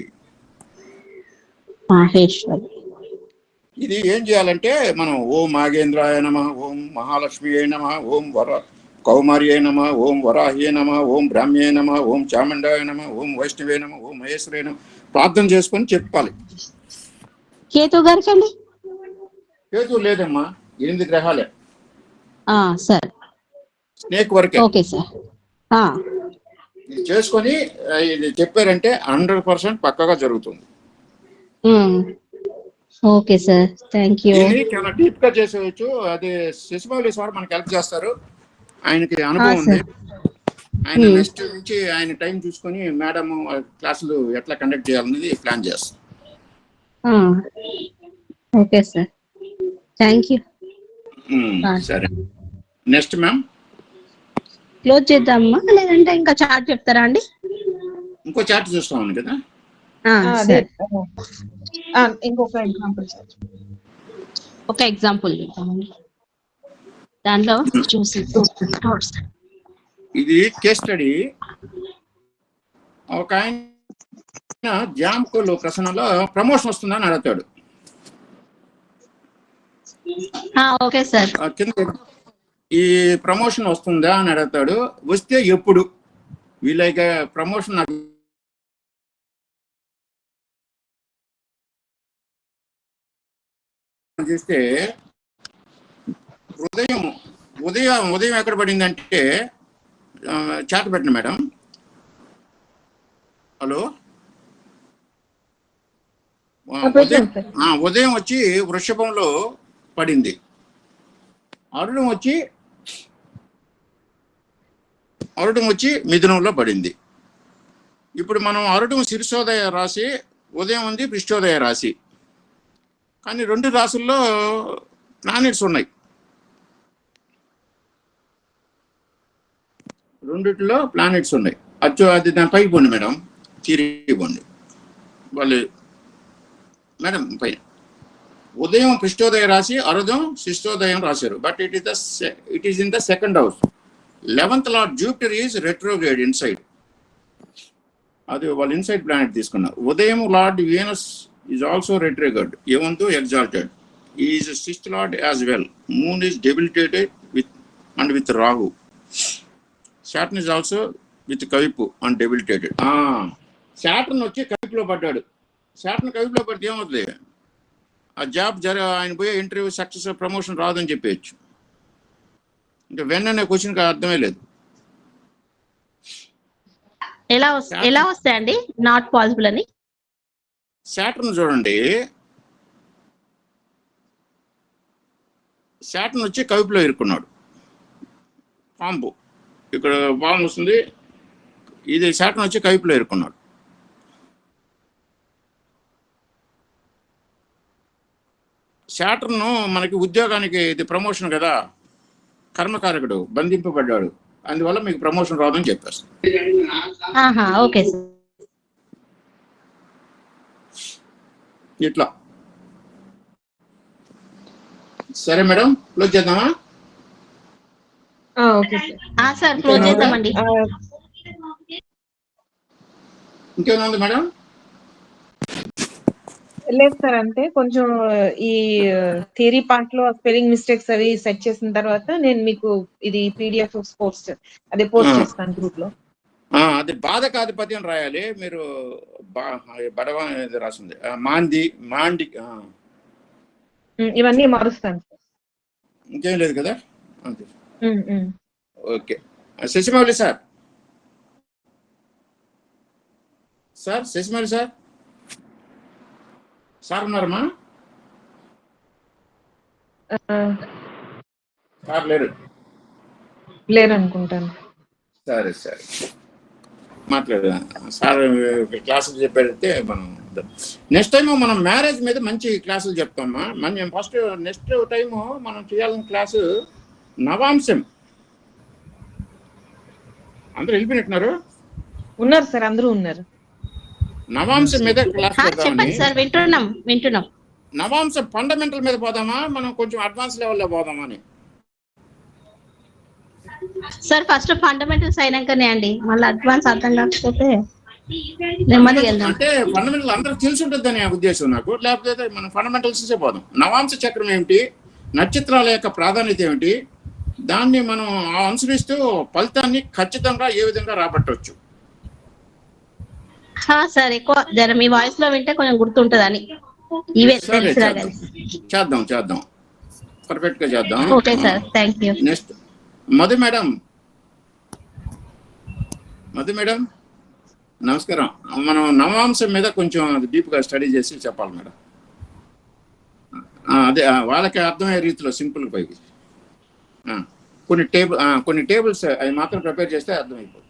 ఇది ఏం చేయాలంటే మనం ఓం నాగేంద్రాయ నమః, ఓం మహాలక్ష్మి అయ నమః, ఓం కౌమారి అయ నమః, ఓం వరాహి నమః, ఓం బ్రాహ్మ్యే నమః, ఓం చాముండాయ నమః, ఓం వైష్ణవే నమః, ఓం మహేశ్వరే నమః ప్రార్థన చేసుకొని చెప్పాలి. కేతు గారికి అండి? కేతు లేదమ్మా, 8 గ్రహాలే. సార్, స్నేక్ వరకే. Okay sir. ఇది చేసుకొని ఇది చెప్పారంటే 100% పక్కగా జరుగుతుంది. Okay sir, thank you. చాలా డీప్ గా చేసేవచ్చు. అది శశిమౌళి సార్ మనకి హెల్ప్ చేస్తారు. ఆయనకి అనుభవం ఉంది. ఆయన నెక్స్ట్ నుంచి ఆయన టైం చూసుకొని మేడం క్లాసులు ఎట్లా కండక్ట్ చేయాలనేది ప్లాన్ చేస్తారు. Okay sir, thank you. సరే, నెక్స్ట్ మ్యామ్ క్లోజ్ చేద్దామా లేదంటే ఇంకా చార్ట్ చెప్తారా అండి? ఇంకో చార్ట్ చూస్తామని కదా. ఇంకొక ఎగ్జాంపుల్ ఒక ఎగ్జాంపుల్ చెప్తామండి. దాంట్లో చూసి ఇది కేస్ స్టడీ. ఒక ఆయన జామకోలు ప్రశ్నలో ప్రమోషన్ వస్తుందని అడుగుతాడు. Okay sir. కింద ఈ ప్రమోషన్ వస్తుందా అని అడుగుతాడు. వస్తే ఎప్పుడు? వీళ్ళకి ప్రమోషన్ నాకు చూస్తే ఉదయం ఎక్కడ పడిందంటే చాట్ పెట్టిన మేడం. Hello, present sir. ఉదయం వచ్చి వృషభంలో పడింది, అరుణం వచ్చి మిథునంలో పడింది. ఇప్పుడు మనం అరుణం శిరసోదయ రాశి, ఉదయం ఉంది పృష్ఠోదయ రాశి. కానీ 2 రాశుల్లో ప్లానెట్స్ ఉన్నాయి. రెండిట్లో ప్లానెట్స్ ఉన్నాయి. అది దాని పైకి పోండి మేడం, తిరిగి పోండి వాళ్ళు మేడం పైన. ఉదయం పృష్ఠోదయ రాశి, అరుదం శిష్టోదయం రాశారు. But it is in the second house. 11th lord Jupiter is retrograde inside. అది వాళ్ళు ఇన్సైడ్ ప్లానెట్ తీసుకున్నారు. ఉదయం lord Venus is also retrograde, ఏమంతో exalted. Is 6th lord as well. Moon is debilitated with Rahu. Saturn is also with కవిపు and debilitated. Saturn వచ్చి కవిపులో పడ్డాడు. Saturn కవిపులో పడితే ఏమవుతుంది? ఆ జాబ్ ఆయన పోయే ఇంటర్వ్యూ సక్సెస్, ప్రమోషన్ రాదని చెప్పేయచ్చు. ఇంకా వెన్ననే క్వశ్చన్కి అర్థమే లేదు. ఎలా వస్తాయండి నాట్ పాసిబుల్ అని? Saturn చూడండి, Saturn వచ్చి కవిపులో ఇరుక్కున్నాడు. పాంపు ఇక్కడ పాము వస్తుంది, ఇది Saturn వచ్చి కవిపులో ఇరుక్కున్నాడు. Saturn మనకి ఉద్యోగానికి ఇది ప్రమోషన్ కదా, కర్మకారకుడు, బంధింపబడ్డాడు. అందువల్ల మీకు ప్రమోషన్ రాదని చెప్పేస్తాను. ఓకే ఇట్లా. సరే మేడం, క్లోజ్ చేద్దామా? ఓకే సార్, క్లోజ్ చేద్దామండి. ఇంకేమైనా ఉంది మేడం? లేదు సార్, అంటే కొంచెం ఈ థియరీ పార్ట్ లో స్పెల్లింగ్ మిస్టేక్స్ అవి సెట్ చేసిన తర్వాత నేను మీకు ఇది PDF పోస్ట్ చేస్తాను గ్రూప్ లో. అది బాధకాధిపతి అని రాయాలి మీరు. బడవ అనేది రాసింది, మాండి. ఇవన్నీ మారుస్తాను సార్. ఇంకేం లేదు కదా? అంతే. ఓకే. శశిమౌళి సార్, శశిమౌళి సార్ ఉన్నారమ్మా? సార్ లేరు అనుకుంటాను. సరే మాట్లాడదా సార్, క్లాసులు చెప్పారైతే మనం నెక్స్ట్ టైం మనం మ్యారేజ్ మీద మంచి క్లాసులు చెప్తామా. మనం ఫస్ట్ నెక్స్ట్ టైము మనం చేయాల్సిన క్లాసు నవాంశం. అందరూ వెళ్ళిపోయినట్టున్నారు. ఉన్నారు సార్, అందరూ ఉన్నారు. నవాంశం మీద క్లాస్ చెప్పండి సార్, వింటున్నాం. నవాంశం ఫండమెంటల్ మీద పోదామా, మనం కొంచెం అడ్వాన్స్ లెవెల్లో పోదామా అని. సార్ ఫస్ట్ ఫండమెంటల్స్ అయినాకనే అండి, మళ్ళీ అడ్వాన్స్ అర్థం కాకపోతే నెమ్మదిగా వెళ్దాం. అంటే ఫండమెంటల్ అందరికి తెలిసి ఉంటుందని ఉద్దేశం నాకు. లేకపోతే మనం ఫండమెంటల్స్ పోదాం. నవాంశ చక్రం ఏమిటి, నక్షత్రాల యొక్క ప్రాధాన్యత ఏమిటి, దాన్ని మనం అనుసరిస్తూ ఫలితాన్ని ఖచ్చితంగా ఏ విధంగా రాబట్టవచ్చు. సార్ ఎక్కువ మీ వాయిస్ లో వింటే కొంచెం గుర్తుంటదని. చేద్దాం పర్ఫెక్ట్ గా చేద్దాం. Okay sir, thank you. Next Madhu madam నమస్కారం. మనం నవాంశం మీద కొంచెం డీప్ గా స్టడీ చేసి చెప్పాలి మేడం. అదే వాళ్ళకి అర్థమయ్యే రీతిలో సింపుల్ పైకి కొన్ని టేబుల్స్ అవి మాత్రం ప్రిపేర్ చేస్తే అర్థమైపోతుంది.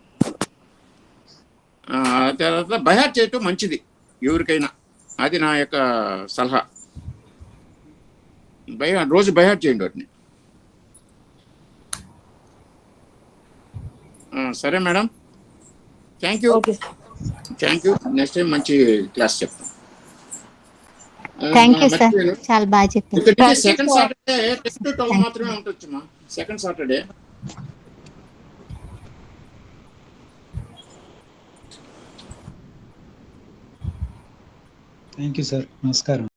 తర్వాత బైహార్ట్ చేయటం మంచిది ఎవరికైనా, అది నా యొక్క సలహా. రోజు బైహార్ట్ చేయండి వాటిని. సరే madam, thank you. Next time మంచి క్లాస్ చెప్తాం. చాలా బాగా చెప్పారు. సెకండ్ సాటర్డే 10 to 12 మాత్రమే ఉంటుందమ్మా. Second Saturday. Thank you sir, నమస్కారం.